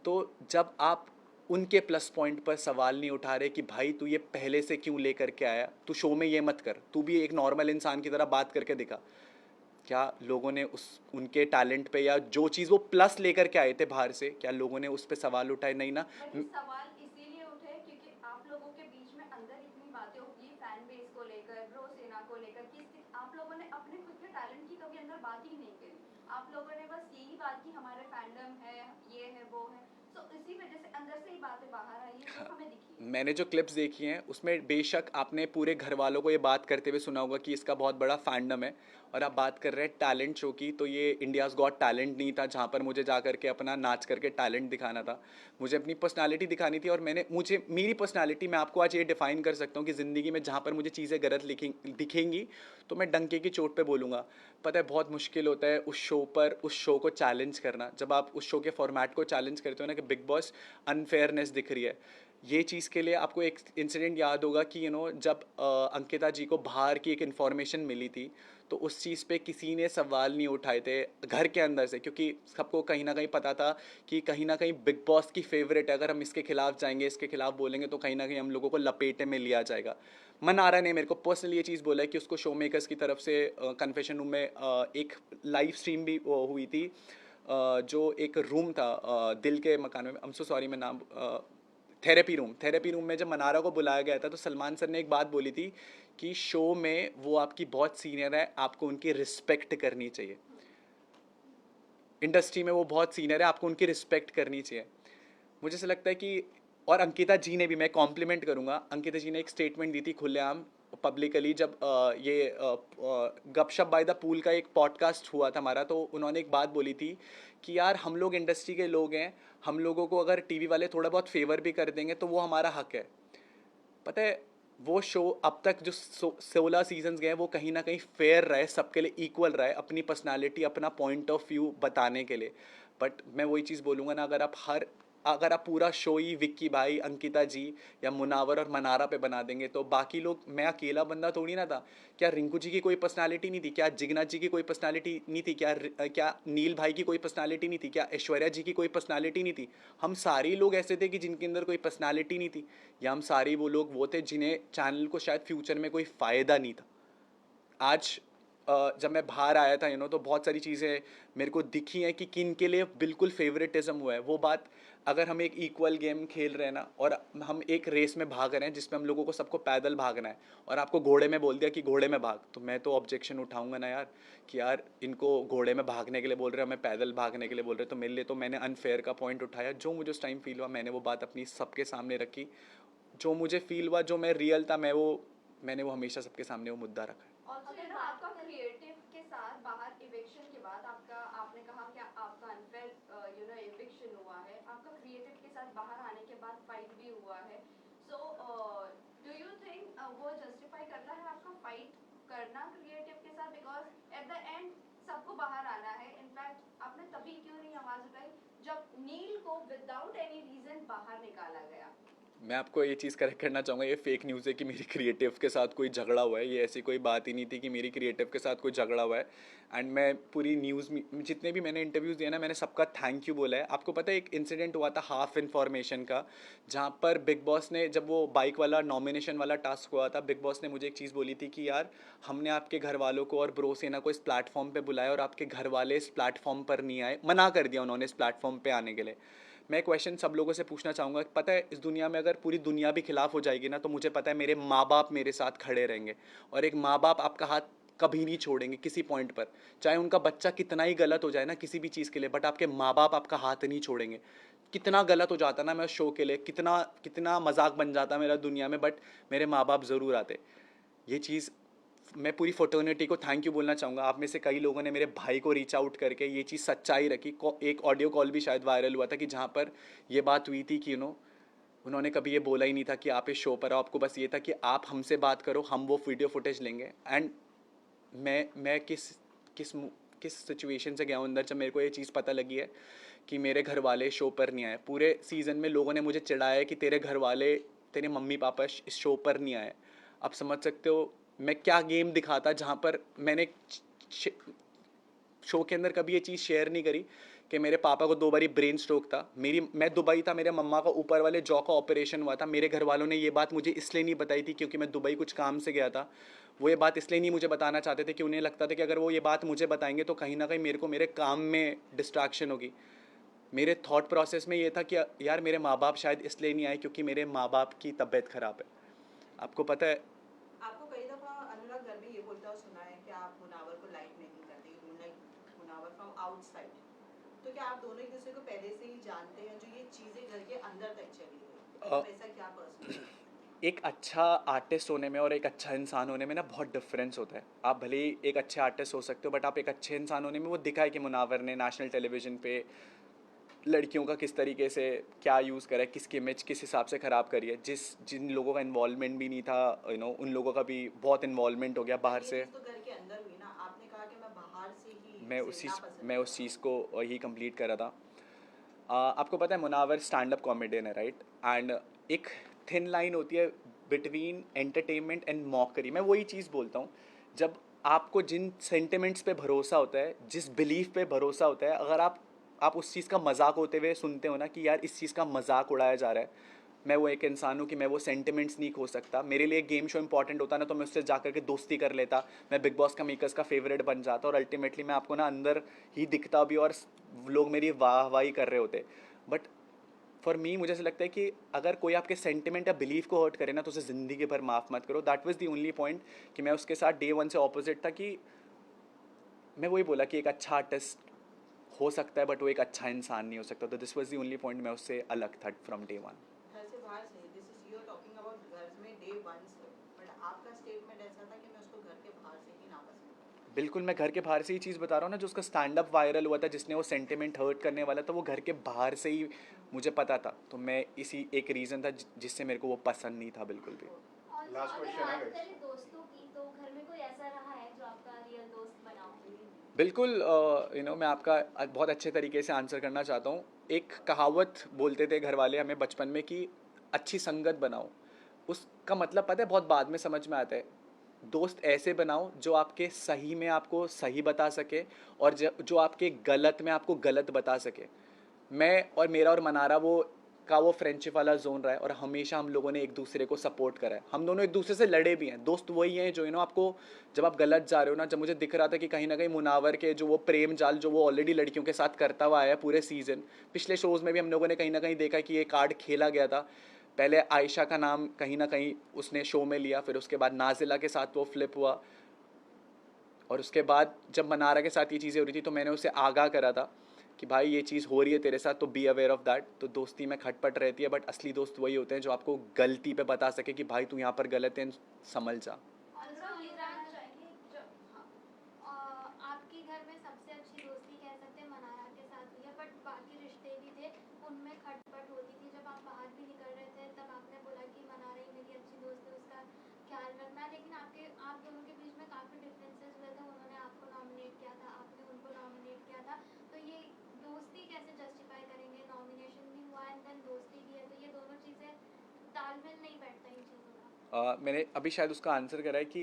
तो जब आप उनके प्लस पॉइंट पर सवाल नहीं उठा रहे कि भाई तू ये पहले से क्यों लेकर के आया, तू शो में ये मत कर, तू भी एक नॉर्मल इंसान की तरह बात करके दिखा, क्या लोगों ने उस उनके टैलेंट पे या जो चीज़ वो प्लस लेकर के आए थे बाहर से, क्या लोगों ने उस पर सवाल उठाए? नहीं ना। बट सवाल इसीलिए उठे क्योंकि आप लोगों के बीच में अंदर इतनी बातें होगी फैन बेस को लेकर, ब्रो सेना को लेकर कि आप लोगों ने अपने खुद के टैलेंट की कभी अंदर बात ही नहीं करी। आप लोगों ने बस यही बात की हमारे फैंडम है, ये है, वो है, तो इसी वजह से अंदर से ही बातें बाहर आई है जो हमें दिखी। मैंने जो क्लिप्स देखी हैं उसमें बेशक आपने पूरे घर वालों को ये बात करते हुए सुना होगा कि इसका बहुत बड़ा फैंडम है, और आप बात कर रहे हैं टैलेंट शो की, तो ये इंडियाज़ गॉट टैलेंट नहीं था जहाँ पर मुझे जा करके अपना नाच करके टैलेंट दिखाना था। मुझे अपनी पर्सनालिटी दिखानी थी, और मुझे मेरी पर्सनालिटी, मैं आपको आज ये डिफ़ाइन कर सकता हूँ कि ज़िंदगी में जहाँ पर मुझे चीज़ें गलत दिखेंगी तो मैं डंके की चोट पे बोलूँगा। पता है बहुत मुश्किल होता है उस शो पर उस शो को चैलेंज करना, जब आप उस शो के फॉर्मेट को चैलेंज करते हो ना कि बिग बॉस अनफेयरनेस दिख रही है। ये चीज़ के लिए आपको एक इंसिडेंट याद होगा कि जब अंकिता जी को बाहर की एक इन्फॉर्मेशन मिली थी तो उस चीज़ पे किसी ने सवाल नहीं उठाए थे घर के अंदर से, क्योंकि सबको कहीं ना कहीं पता था कि कहीं ना कहीं बिग बॉस की फेवरेट है, अगर हम इसके खिलाफ जाएंगे, इसके खिलाफ बोलेंगे तो कहीं ना कहीं हम लोगों को लपेटे में लिया जाएगा। मनारा ने मेरे को पर्सनली ये चीज़ बोला है कि उसको शो मेकर्स की तरफ से कन्फेशन रूम में एक लाइव स्ट्रीम भी हुई थी, जो एक रूम था दिल के मकान में, आई एम सो सॉरी मैं नाम, थेरेपी रूम में जब मनारा को बुलाया गया था तो सलमान सर ने एक बात बोली थी कि शो में वो आपकी बहुत सीनियर है, आपको उनकी रिस्पेक्ट करनी चाहिए। इंडस्ट्री में वो बहुत सीनियर है, आपको उनकी रिस्पेक्ट करनी चाहिए। मुझे ऐसा लगता है कि, और अंकिता जी ने भी, मैं कॉम्प्लीमेंट करूँगा, अंकिता जी ने एक स्टेटमेंट दी थी खुलेआम पब्लिकली जब ये गपशप बाय द पूल का एक पॉडकास्ट हुआ था हमारा, तो उन्होंने एक बात बोली थी कि यार हम लोग इंडस्ट्री के लोग हैं, हम लोगों को अगर टीवी वाले थोड़ा बहुत फेवर भी कर देंगे तो वो हमारा हक है। पता है वो शो अब तक जो 16 सीजन्स गए वो कहीं ना कहीं फेयर रहे, सबके लिए इक्वल रहे, अपनी पर्सनालिटी अपना पॉइंट ऑफ व्यू बताने के लिए। बट मैं वही चीज़ बोलूँगा ना, अगर आप पूरा शो ही विक्की भाई, अंकिता जी या मुनावर और मनारा पे बना देंगे तो बाकी लोग, मैं अकेला बंदा थोड़ी ना था। क्या रिंकू जी की कोई पर्सनालिटी नहीं थी? क्या जिगना जी की कोई पर्सनालिटी नहीं थी? क्या नील भाई की कोई पर्सनालिटी नहीं थी? क्या ऐश्वर्या जी की कोई पर्सनालिटी नहीं थी? हम सारे लोग ऐसे थे कि जिनके अंदर कोई पर्सनालिटी नहीं थी, या हम सारे वो लोग वो थे जिन्हें चैनल को शायद फ्यूचर में कोई फ़ायदा नहीं था। आज जब मैं बाहर आया था तो बहुत सारी चीज़ें मेरे को दिखी हैं कि किन के लिए बिल्कुल फेवरेटिज्म हुआ है। वो बात, अगर हम एक इक्वल गेम खेल रहे हैं ना और हम एक रेस में भाग रहे हैं जिसमें हम लोगों को सबको पैदल भागना है, और आपको घोड़े में बोल दिया कि घोड़े में भाग, तो मैं तो ऑब्जेक्शन उठाऊंगा ना यार कि यार इनको घोड़े में भागने के लिए बोल रहे हैं, हमें पैदल भागने के लिए बोल रहे हैं। तो मेरे लिए तो मैंने अनफेयर का पॉइंट उठाया, जो मुझे उस टाइम फील हुआ मैंने वो बात अपनी सबके सामने रखी, जो मुझे फील हुआ, जो मैं रियल था मैंने वो हमेशा सबके सामने वो मुद्दा रखा है। अगर ना आपका क्रिएटिव के साथ बाहर इविक्शन के बाद आपने कहा कि आपका अनफेयर इविक्शन हुआ है, आपका क्रिएटिव के साथ बाहर आने के बाद फाइट भी हुआ है, सो डू यू थिंक वो जस्टिफाई करता है आपका फाइट करना क्रिएटिव के साथ? बिकॉज एट द एंड सबको बाहर आना है। इनफैक्ट आपने तभी क्यों नहीं आवाज उठाई जब नील को विदाउट एनी रीजन बाहर निकाला गया? मैं आपको ये चीज़ करेक्ट करना चाहूँगा, ये फेक न्यूज़ है कि मेरी क्रिएटिव के साथ कोई झगड़ा हुआ है। ये ऐसी कोई बात ही नहीं थी कि मेरी क्रिएटिव के साथ कोई झगड़ा हुआ है। एंड मैं पूरी न्यूज़ में जितने भी मैंने इंटरव्यूज़ दिए ना, मैंने सबका थैंक यू बोला है। आपको पता है एक इंसिडेंट हुआ था हाफ इन्फॉर्मेशन का, जहाँ पर बिग बॉस ने, जब वो बाइक वाला नॉमिनेशन वाला टास्क हुआ था, बिग बॉस ने मुझे एक चीज़ बोली थी कि यार हमने आपके घर वालों को और ब्रो सेना को इस प्लेटफॉर्म पर बुलाया और आपके घर वाले इस प्लेटफॉर्म पर नहीं आए, मना कर दिया उन्होंने इस प्लेटफॉर्म पर आने के लिए। मैं क्वेश्चन सब लोगों से पूछना चाहूँगा, पता है इस दुनिया में अगर पूरी दुनिया भी खिलाफ हो जाएगी ना, तो मुझे पता है मेरे माँ बाप मेरे साथ खड़े रहेंगे, और एक माँ बाप आपका हाथ कभी नहीं छोड़ेंगे किसी पॉइंट पर, चाहे उनका बच्चा कितना ही गलत हो जाए ना किसी भी चीज़ के लिए, बट आपके माँ बाप आपका हाथ नहीं छोड़ेंगे। कितना गलत हो जाता ना मैं शो के लिए, कितना कितना मजाक बन जाता मेरा दुनिया में, बट मेरे माँ बाप ज़रूर आते। ये चीज़ मैं पूरी फ्रेटर्निटी को थैंक यू बोलना चाहूँगा। आप में से कई लोगों ने मेरे भाई को रीच आउट करके ये चीज़ सच्चाई रखी। एक ऑडियो कॉल भी शायद वायरल हुआ था कि जहाँ पर ये बात हुई थी कि उन्होंने कभी ये बोला ही नहीं था कि आप इस शो पर आओ, आपको बस ये था कि आप हमसे बात करो, हम वो वीडियो फुटेज लेंगे। एंड मैं किस किस सिचुएशन से गया हूँ अंदर जब मेरे को ये चीज़ पता लगी है कि मेरे घर वाले शो पर नहीं आए। पूरे सीज़न में लोगों ने मुझे चिढ़ाया है कि तेरे घर वाले, तेरे मम्मी पापा इस शो पर नहीं आए। आप समझ सकते हो मैं क्या गेम दिखाता जहाँ पर मैंने शो के अंदर कभी ये चीज़ शेयर नहीं करी कि मेरे पापा को 2 बारी ब्रेन स्ट्रोक था, मैं दुबई था, मेरे मम्मा का ऊपर वाले जॉ का ऑपरेशन हुआ था। मेरे घर वालों ने ये बात मुझे इसलिए नहीं बताई थी क्योंकि मैं दुबई कुछ काम से गया था। वो ये बात इसलिए नहीं मुझे बताना चाहते थे कि उन्हें लगता था कि अगर वो ये बात मुझे बताएंगे तो कहीं ना कहीं मेरे को मेरे काम में डिस्ट्रैक्शन होगी। मेरे थॉट प्रोसेस में ये था कि यार मेरे माँ बाप शायद इसलिए नहीं आए क्योंकि मेरे माँ बाप की तबीयत ख़राब है। आपको पता है आपको कई दफा अनुराग घर भी ये बोलता हुआ सुना है कि आप मुनावर को लाइक नहीं करते, you don't like Munawar from outside. तो क्या आप दोनों एक दूसरे को पहले से ही जानते हैं जो ये चीजें घर के अंदर तक चली गई? मतलब ऐसा क्या पर्सनल? एक अच्छा आर्टिस्ट होने में और एक अच्छा इंसान होने में ना बहुत डिफरेंस होता है। आप भले ही एक अच्छे आर्टिस्ट हो सकते हो बट आप एक अच्छे इंसान होने में, वो दिखा है कि मुनावर ने नेशनल टेलीविज़न पे लड़कियों का किस तरीके से क्या यूज़ करा है, किसकी इमेज किस हिसाब से ख़राब करी है। जिन लोगों का इन्वॉल्वमेंट भी नहीं था, उन लोगों का भी बहुत इन्वॉल्वमेंट हो गया बाहर ये से। चीज तो घर के अंदर हुई ना, आपने कहा कि मैं बाहर से ही मैं इसे नापसंद मैं उस करता चीज़ को ही कंप्लीट कर रहा था। आपको पता है मुनावर स्टैंड अप कॉमेडियन है, राइट? एंड एक थिन लाइन होती है बिटवीन एंटरटेनमेंट एंड मॉकरी। मैं वही चीज़ बोलता हूँ, जब आपको जिन सेंटिमेंट्स पे भरोसा होता है, जिस बिलीफ पे भरोसा होता है, अगर आप उस चीज़ का मजाक होते हुए सुनते हो ना कि यार इस चीज़ का मजाक उड़ाया जा रहा है। मैं वो एक इंसान हूँ कि मैं वो सेंटिमेंट्स नहीं खो सकता। मेरे लिए गेम शो इंपॉर्टेंट होता ना तो मैं उससे जाकर के दोस्ती कर लेता, मैं बिग बॉस का मेकर्स का फेवरेट बन जाता और अल्टीमेटली मैं आपको ना अंदर ही दिखता भी और लोग मेरी वाहवाही कर रहे होते। बट फॉर मी मुझे ऐसा लगता है कि अगर कोई आपके सेंटिमेंट या बिलीफ को हर्ट करे ना तो उसे ज़िंदगी भर माफ़ मत करो। That was the only point कि मैं उसके साथ डे वन से ऑपोजिट था कि मैं वही बोला कि एक अच्छा आर्टिस्ट हो सकता है बट वो एक अच्छा इंसान नहीं हो सकता। तो this was the only point, मैं उससे अलग था फ्रॉम डे वन। घर से बाहर से, this is you are talking about घर में डे 1 से, बट आपका स्टेटमेंट ऐसा था कि मैं उसको घर के बाहर से ही नापसंद करता बिल्कुल, मैं घर के बाहर से ही चीज़ बता रहा हूँ ना, जो उसका स्टैंड अप वायरल हुआ था जिसने वो सेंटिमेंट हर्ट करने वाला था, वो घर के बाहर से ही मुझे पता था। तो मैं इसी एक रीज़न था जिससे मेरे को वो पसंद नहीं था बिल्कुल भी। Also, Last अगर question है बात guys. करें दोस्तों की, तो घर में कोई ऐसा रहा है जो आपका रियल दोस्त बना हो? बिल्कुल, मैं आपका बहुत अच्छे तरीके से आंसर करना चाहता हूँ। एक कहावत बोलते थे घर वाले हमें बचपन में कि अच्छी संगत बनाओ। उसका मतलब पता है बहुत बाद में समझ में आता है। दोस्त ऐसे बनाओ जो आपके सही में आपको सही बता सके और जो आपके गलत में आपको गलत बता सके। मैं और मेरा और मनारा वो फ्रेंडशिप वाला जोन रहा है और हमेशा हम लोगों ने एक दूसरे को सपोर्ट करा है। हम दोनों एक दूसरे से लड़े भी हैं। दोस्त वही हैं जो आपको जब आप गलत जा रहे हो ना, जब मुझे दिख रहा था कि कहीं ना कहीं मुनावर के जो वो प्रेम जाल जो वो ऑलरेडी लड़कियों के साथ करता हुआ आया है पूरे सीजन, पिछले शोज़ में भी हम लोगों ने कहीं ना कहीं देखा कि ये कार्ड खेला गया था। पहले आयशा का नाम कहीं ना कहीं उसने शो में लिया, फिर उसके बाद नाजिला के साथ वो फ्लिप हुआ और उसके बाद जब मनारा के साथ ये चीज़ें हो रही थी तो मैंने उसे आगाह करा था कि भाई ये चीज़ हो रही है तेरे साथ तो बी अवेयर ऑफ दैट। तो दोस्ती में खटपट रहती है बट असली दोस्त वही होते हैं जो आपको गलती पे बता सके कि भाई तू यहाँ पर गलत है, संभल जा। Also, अनुराग, ये ये जानना जानना चाहेंगे आपके घर में सबसे अच्छी दोस्ती कह सकते हैं मनारा के साथ हुई है, बट बाकी रिश्ते भी थे उनमें खटपट होती थी। जब आप बाहर भी निकल रहे थे तब आपने बोला कि मनारा ही मेरी अच्छी दोस्त है, उसका ख्याल रखना, लेकिन आप दोनों के बीच में काफ़ी डिफरेंसेस हुए थे। उन्होंने आपको नॉमिनेट किया था, आपने उनको नॉमिनेट किया था, तो ये दोस्ती कैसे जस्टिफाई करेंगे? नॉमिनेशन भी हुआ एंड देन दोस्ती भी है, तो ये दोनों चीज़ें तालमेल नहीं बैठता इन चीज़ों का। मैंने अभी शायद उसका आंसर करा है कि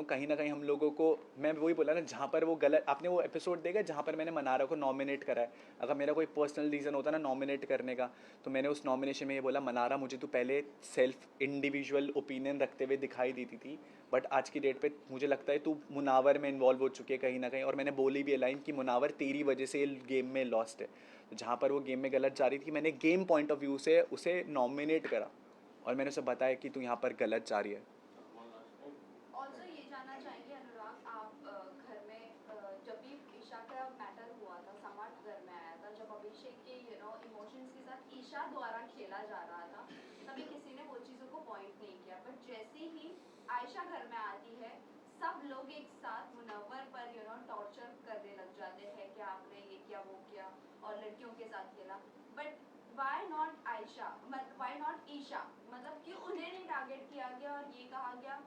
कहीं ना कहीं हम लोगों को, मैं वही बोला ना, जहाँ पर वो गलत, आपने वो एपिसोड देखा जहाँ पर मैंने मनारा को नॉमिनेट करा है। अगर मेरा कोई पर्सनल रीज़न होता ना नॉमिनेट करने का, तो मैंने उस नॉमिनेशन में ये बोला मनारा मुझे तो पहले सेल्फ इंडिविजुअल ओपिनियन रखते हुए दिखाई देती थी बट आज की डेट पे मुझे लगता है तू मुनावर में इन्वॉल्व हो चुकी है कहीं ना कहीं। और मैंने बोली भी लाइन कि मुनावर तेरी वजह से गेम में लॉस्ट है। तो जहाँ पर वो गेम में गलत जा रही थी मैंने गेम पॉइंट ऑफ व्यू से उसे नॉमिनेट करा और मैंने उसे बताया कि तू यहाँ पर गलत जा रही है। ऑल्सो ये जानना चाहेंगे अनुराग, आप घर में जब भी ईशा का मैटर हुआ था, समर्थ घर में आया था, जब अभिषेक के इमोशंस के साथ ईशा द्वारा खेला जा रहा था, तभी किसी ने वो चीज़ों को पॉइंट नहीं किया। बट जैसे ही आयशा घर में आती है सब लोग एक साथ मुनव्वर पर टॉर्चर करने लग जाते हैं कि आपने ये किया वो किया और लड़कियों के साथ खेला। बट why not आयशा, मतलब why not ईशा, मतलब क्यों उन्हें नहीं टारगेट किया गया और ये कहा गया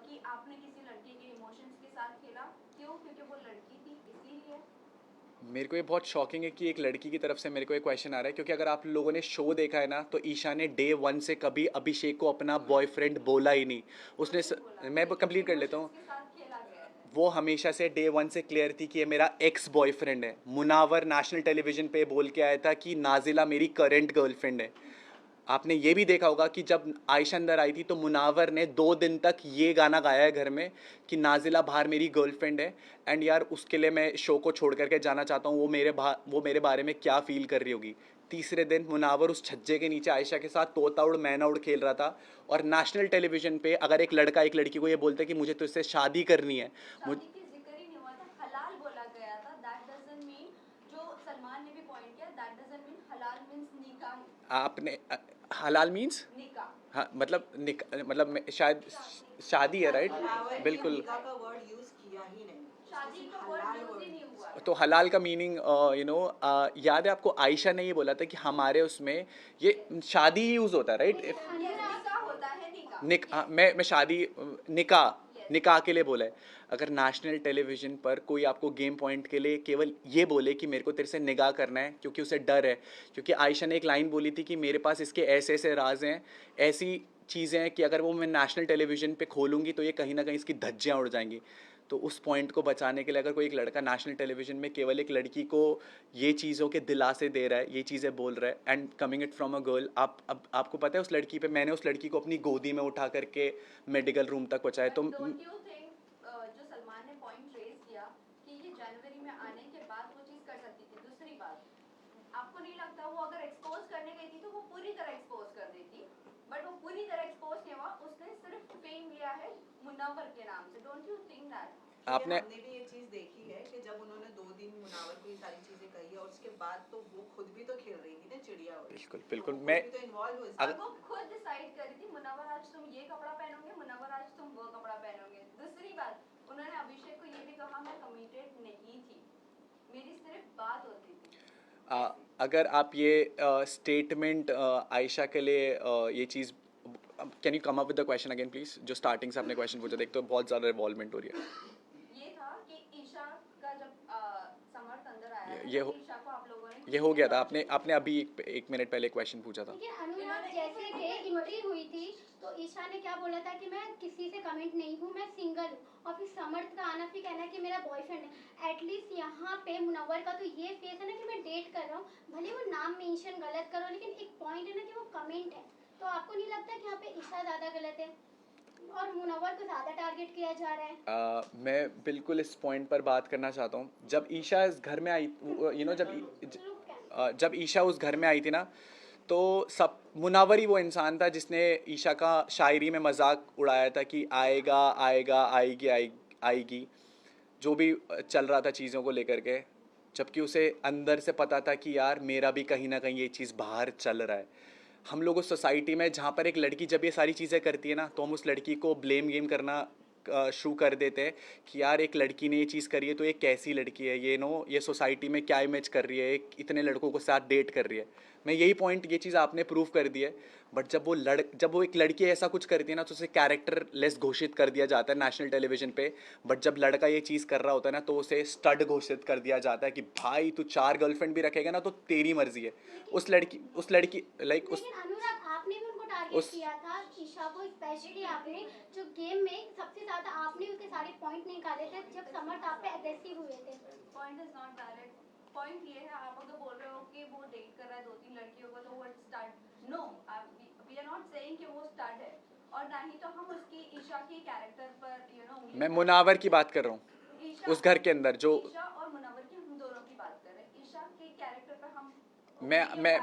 कि आपने किसी लड़के के इमोशंस के साथ खेला? क्यों? क्योंकि वो लड़की थी इसीलिए। मेरे को ये बहुत शॉकिंग है कि एक लड़की की तरफ से मेरे को एक क्वेश्चन आ रहा है, क्योंकि अगर आप लोगों ने शो देखा है ना, तो ईशा ने डे 1 से कभी अभिषेक को अपना बॉयफ्रेंड बोला ही नहीं। उसने मैं कंप्लीट कर लेता हूँ। के साथ खेला गया है। वो हमेशा से डे 1 से क्लियर थी कि ये मेरा एक्स बॉयफ्रेंड है। मुनावर नेशनल टेलीविजन पे बोल के आया था कि नाजिला मेरी करंट गर्लफ्रेंड है। आपने ये भी देखा होगा कि जब आयशा अंदर आई थी तो मुनावर ने 2 दिन तक ये गाना गाया है घर में कि नाजिला बाहर मेरी गर्लफ्रेंड है। एंड यार उसके लिए मैं शो को छोड़ करके जाना चाहता हूँ। वो मेरे बारे में क्या फील कर रही होगी। तीसरे दिन मुनावर उस छज्जे के नीचे आयशा के साथ तोता उड़ मैना उड़ खेल रहा था। और नेशनल टेलीविजन पे अगर एक लड़का एक लड़की को ये बोलता है कि मुझे तुझसे शादी करनी है, शादी की जिक्र ही नहीं हुआ था, हलाल बोला गया था। दैट डजंट मीन, जो सलमान ने भी पॉइंट किया, दैट डजंट मीन हलाल मींस निकाह। आपने हलाल मीन्स निकाह हाँ मतलब शायद शादी है, राइट? मुनावर ने बिल्कुल। निकाह का वर्ड यूज किया ही नहीं, शादी का हलाल वर्ड यूज word ही नहीं use हुआ है। तो हलाल का मीनिंग याद है आपको? आयशा ने ये बोला था कि हमारे उसमें ये शादी ही यूज होता है, राइट? निकाह होता है, निकाह। मैं शादी निकाह के लिए बोला है। अगर नेशनल टेलीविजन पर कोई आपको गेम पॉइंट के लिए केवल ये बोले कि मेरे को तेरे से निकाह करना है क्योंकि उसे डर है, क्योंकि आयशा ने एक लाइन बोली थी कि मेरे पास इसके ऐसे ऐसे राज हैं, ऐसी चीज़ें हैं कि अगर वो मैं नेशनल टेलीविजन पे खोलूँगी तो ये कहीं ना कहीं इसकी धज्जियाँ उड़ जाएंगी। तो उस पॉइंट को बचाने के लिए अगर कोई एक लड़का नेशनल टेलीविजन में केवल एक लड़की को ये चीज़ों के दिलासे दे रहा है, ये चीज़ें बोल रहा है, and coming it from a girl, आपको पता है उस लड़की पे मैंने उस लड़की को अपनी गोदी में उठा करके मेडिकल रूम तक पहुँचाया। तो डोंट यू थिंक, जो सलमान ने पॉइंट रेज किया कि ये जनवरी में आने के बाद वो चीज कर सकती थी। दूसरी बात, आपको नहीं लगता वो अगर एक्सपोज करने गई थी तो वो पूरी तरह एक्सपोज कर देती? बट वो पूरी तरह एक्सपोज नहीं हुआ, उसने सिर्फ फेम लिया है मुनव्वर के नाम से। Don't you think that? आपने हमने भी ये चीज देखी है कि जब उन्होंने 2 दिन मुनावर को ये सारी चीजें कही और उसके बाद तो वो खुद भी तो खेल रही थी ना चिड़िया वाली। बिल्कुल तो बिल्कुल वो मैं खुद भी तो इन्वॉल्व हुई और इसमें। वो खुद डिसाइड करी थी, मुनव्वर आज तुम ये कपड़ा पहनोगे, मुनव्वर आज तुम वो कपड़ा पहनोगे। दूसरी बात, उन्होंने अभिषेक को ये भी कहा मैं कमिटेड नहीं थी, मेरी सिर्फ बात होती थी। अगर आप ये स्टेटमेंट आयशा के लिए ये चीज़, can you come up with the question again please? जो स्टार्टिंग से आपने क्वेश्चन पूछा, देख तो बहुत ज़्यादा रिवॉल्वमेंट हो रही है। ये था कि ईशा का जब समर्थ अंदर आया था, ये तो हो ईशा को आप लोगों ने ये हो गया था। आपने अभी एक मिनट पहले क्वेश्चन पूछा था। देखिए अनुराग जैसे कि एंट्री हुई थी तो ईशा ने क्या बोला था कि मैं किसी से कमेंट नहीं हूँ, मैं सिंगल हूँ। और फिर समर्थ का आना फिर कहना कि मेरा बॉयफ्रेंड है। एटलीस्ट यहाँ पे मुनव्वर का तो ये फेस है ना कि मैं डेट कर रहा हूँ, भले वो नाम मेंशन गलत करो, लेकिन एक पॉइंट है ना कि वो कमेंट है। तो आपको नहीं लगता कि यहाँ पे ईशा ज़्यादा गलत है और मुनव्वर को ज़्यादा टारगेट किया जा रहा है? मैं बिल्कुल इस पॉइंट पर बात करना चाहता हूँ। जब ईशा इस घर में आई, जब ईशा उस घर में आई थी ना, तो सब मुनावर ही वो इंसान था जिसने ईशा का शायरी में मजाक उड़ाया था कि आएगा आएगा आएगी आएगी, जो भी चल रहा था चीज़ों को लेकर के। जबकि उसे अंदर से पता था कि यार मेरा भी कहीं ना कहीं ये चीज़ बाहर चल रहा है। हम लोग उस सोसाइटी में जहाँ पर एक लड़की जब ये सारी चीज़ें करती है ना, तो हम उस लड़की को ब्लेम गेम करना शुरू कर देते हैं कि यार एक लड़की ने ये चीज़ करी है तो ये कैसी लड़की है, ये सोसाइटी में क्या इमेज कर रही है, इतने लड़कों के साथ डेट कर रही है। मैं यही पॉइंट, ये चीज़ आपने प्रूव कर दी है। बट जब वो एक लड़की ऐसा कुछ करती है ना, तो उसे कैरेक्टर लेस घोषित कर दिया जाता है नेशनल टेलीविजन पे। बट जब लड़का ये चीज़ कर रहा होता है ना, तो उसे स्टड घोषित कर दिया जाता है कि भाई तू 4 गर्लफ्रेंड भी रखेगा ना तो तेरी मर्जी है। उस लड़की लाइक उस लेकिन अनुराग आपने भी उनको टारगेट उस किया था, ईशा को स्पेशली आपने, जो गेम में सबसे ज्यादा आपने उसके सारे पॉइंट निकाले थे जब समर्थ आप पे अग्रेसिव हुए थे। Point is not valid. Point ये है, आप अगर बोल रहे हो कि वो डेट कर रहा है 2-3 लड़कियों को तो वो start, no, we are not saying कि वो स्टार्ट है, और ना ही तो हम उसकी ईशा के कैरेक्टर पर मैं मुनावर की बात कर रहा हूँ ईशा, उस घर के अंदर जो ईशा और मुनव्वर की हम दोनों की बात कर रहे हैं। ईशा के कैरेक्टर पर हम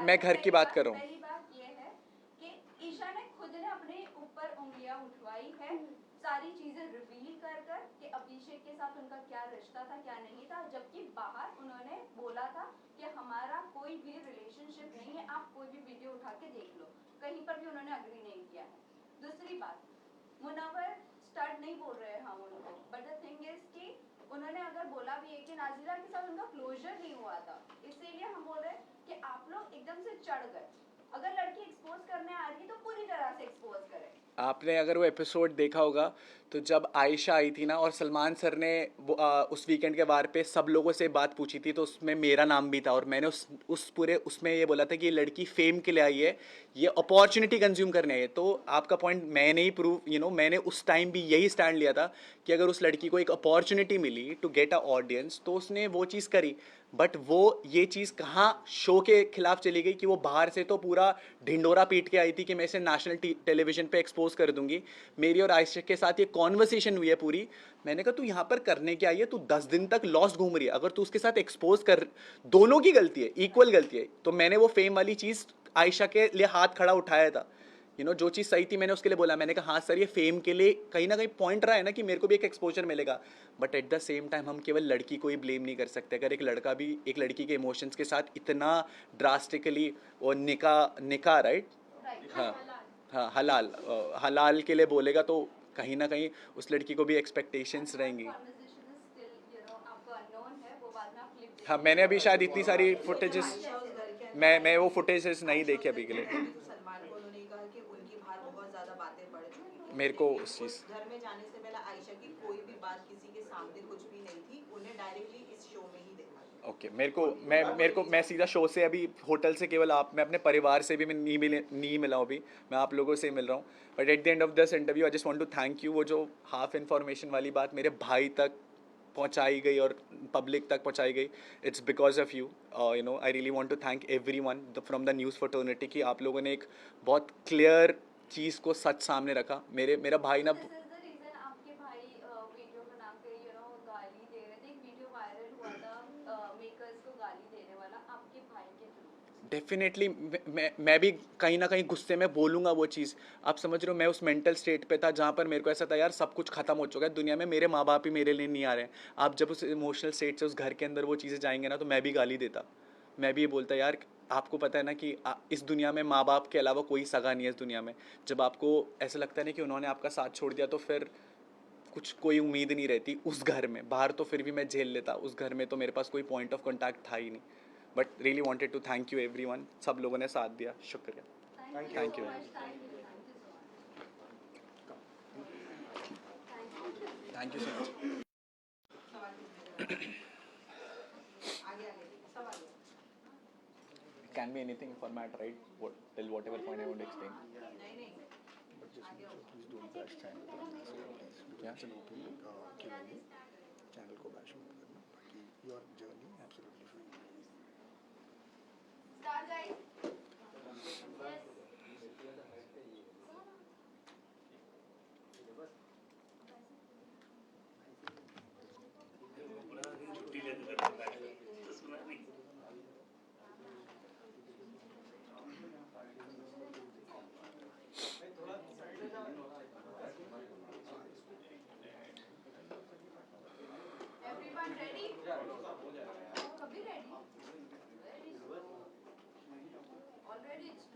मैं घर की बात कर रहा हूँ। पहली बात ये है कि ईशा ने खुद ने अपने ऊपर उंगलियां उठवाई है, सारी चीजें रिवील कर कर कि अभिषेक के साथ उनका क्या रिश्ता था क्या नहीं था, जबकि बाहर उन्होंने बोला था कि हमारा कोई भी रिलेशनशिप नहीं है, आप कोई भी वीडियो उठा के देख लो, कहीं पर भी उन्होंने अग्री नहीं किया है। दूसरी बात, मुनव्वर स्टार्ट नहीं बोल रहे हैं हम उनको, बट द थिंग इज कि उन्होंने अगर अगर बोला भी है कि नाज़िरा के साथ उनका क्लोजर नहीं हुआ था, इसीलिए हम बोल रहे हैं कि आप लोग एकदम से चढ़ गए। अगर लड़की एक्सपोज करने आ रही है तो पूरी तरह से एक्सपोज करें। आपने अगर वो एपिसोड देखा होगा तो जब आयशा आई थी ना और सलमान सर ने उस वीकेंड के वार पे सब लोगों से बात पूछी थी, तो उसमें मेरा नाम भी था और मैंने उस पूरे उसमें ये बोला था कि ये लड़की फेम के लिए आई है, ये अपॉर्चुनिटी कंज्यूम करने आई है। तो आपका पॉइंट मैंने ही प्रूव मैंने उस टाइम भी यही स्टैंड लिया था कि अगर उस लड़की को एक अपॉर्चुनिटी मिली टू गेट अ ऑडियंस तो उसने वो चीज़ करी। बट वो ये चीज़ कहाँ शो के खिलाफ चली गई कि वो बाहर से तो पूरा ढिंडोरा पीट के आई थी कि मैं इसे नेशनल टेलीविजन पे एक्सपोज कर दूंगी। मेरी और आयशा के साथ ये कॉन्वर्सेशन हुई है पूरी। मैंने कहा तू यहाँ पर करने के आई है, तू 10 दिन तक लॉस्ट घूम रही है, अगर तू उसके साथ एक्सपोज कर, दोनों की गलती है, इक्वल गलती है। तो मैंने वो फेम वाली चीज़ आयशा के लिए हाथ खड़ा उठाया था। जो चीज़ सही थी मैंने उसके लिए बोला, मैंने कहा हाँ सर ये फेम के लिए कहीं ना कहीं पॉइंट रहा है ना कि मेरे को भी एक एक्सपोजर मिलेगा। But at the same time हम केवल लड़की को ही ब्लेम नहीं कर सकते। अगर एक लड़का भी एक लड़की के इमोशंस के साथ इतना ड्रास्टिकली और निका राइट, हाँ हाँ हलाल के लिए बोलेगा तो कहीं ना कहीं उस लड़की को भी एक्सपेक्टेशंस रहेंगी। कॉन्वर्सेशन इज स्टिल आपको अननोन है, वो बाद में आप क्लिप हाँ मैंने अभी शायद इतनी सारी फुटेजेस आयशा उस घर के अंदर मैं आई वो थी। फुटेजेस नहीं आयशा देखे उस अभी के घर लिए। में आई थी तो सलमान को उन्होंने कहा कि उनकी बाहर बहुत ज्यादा बातें बढ़ चुकी थी, मेरे को लेकिन उस चीज़ उस घर में जाने से पहले आयशा की कोई भी बात किसी के सामने कुछ भी नहीं थी, उन्हें डायरेक्टली इस शो में ही देखा था। ओके मैं सीधा शो से अभी होटल से केवल मैं अपने परिवार से भी मैं नहीं मिला हूँ अभी, मैं आप लोगों से मिल रहा हूँ। But at the end of this interview I just want to thank you. वो जो हाफ इन्फॉर्मेशन वाली बात मेरे भाई तक पहुंचाई गई और पब्लिक तक पहुंचाई गई, it's because of you. I really want to thank everyone from the news fraternity कि आप लोगों ने एक बहुत क्लियर चीज़ को सच सामने रखा। मेरा भाई ना दिस इज द रीजन आपके भाई वीडियो बनाकर गाली दे रहे थे। एक वीडियो वायरल हुआ था मेकर्स को गाली देने वाला आपके भाई के थ्रू। डेफिनेटली मैं भी कहीं ना कहीं गुस्से में बोलूँगा वो चीज़। आप समझ रहे हो, मैं उस मेंटल स्टेट पे था जहाँ पर मेरे को ऐसा था यार सब कुछ खत्म हो चुका है दुनिया में, मेरे माँ बाप ही मेरे लिए नहीं आ रहे हैं। आप जब उस इमोशनल स्टेट से उस घर के अंदर वो चीज़ें जाएंगे ना तो मैं भी गाली देता, मैं भी ये बोलता यार आपको पता है ना कि इस दुनिया में माँ बाप के अलावा कोई सगा नहीं है इस दुनिया में। जब आपको ऐसा लगता है ना कि उन्होंने आपका साथ छोड़ दिया तो फिर कुछ कोई उम्मीद नहीं रहती उस घर में। बाहर तो फिर भी मैं झेल लेता, उस घर में तो मेरे पास कोई पॉइंट ऑफ कॉन्टैक्ट था ही नहीं। But really wanted to thank you everyone, सब लोगों ने साथ दिया, शुक्रिया। Thank you. Thank you so much. सवाल पूछने आगे आगे सवाल can be anything format right, till whatever point I want to explain. नहीं नहीं But just please don't bash channel को, please क्या? channel Q&A, channel को bash मत करना, बाकी your journey absolutely fine. Start guys. Everyone ready? कभी ready? Already it's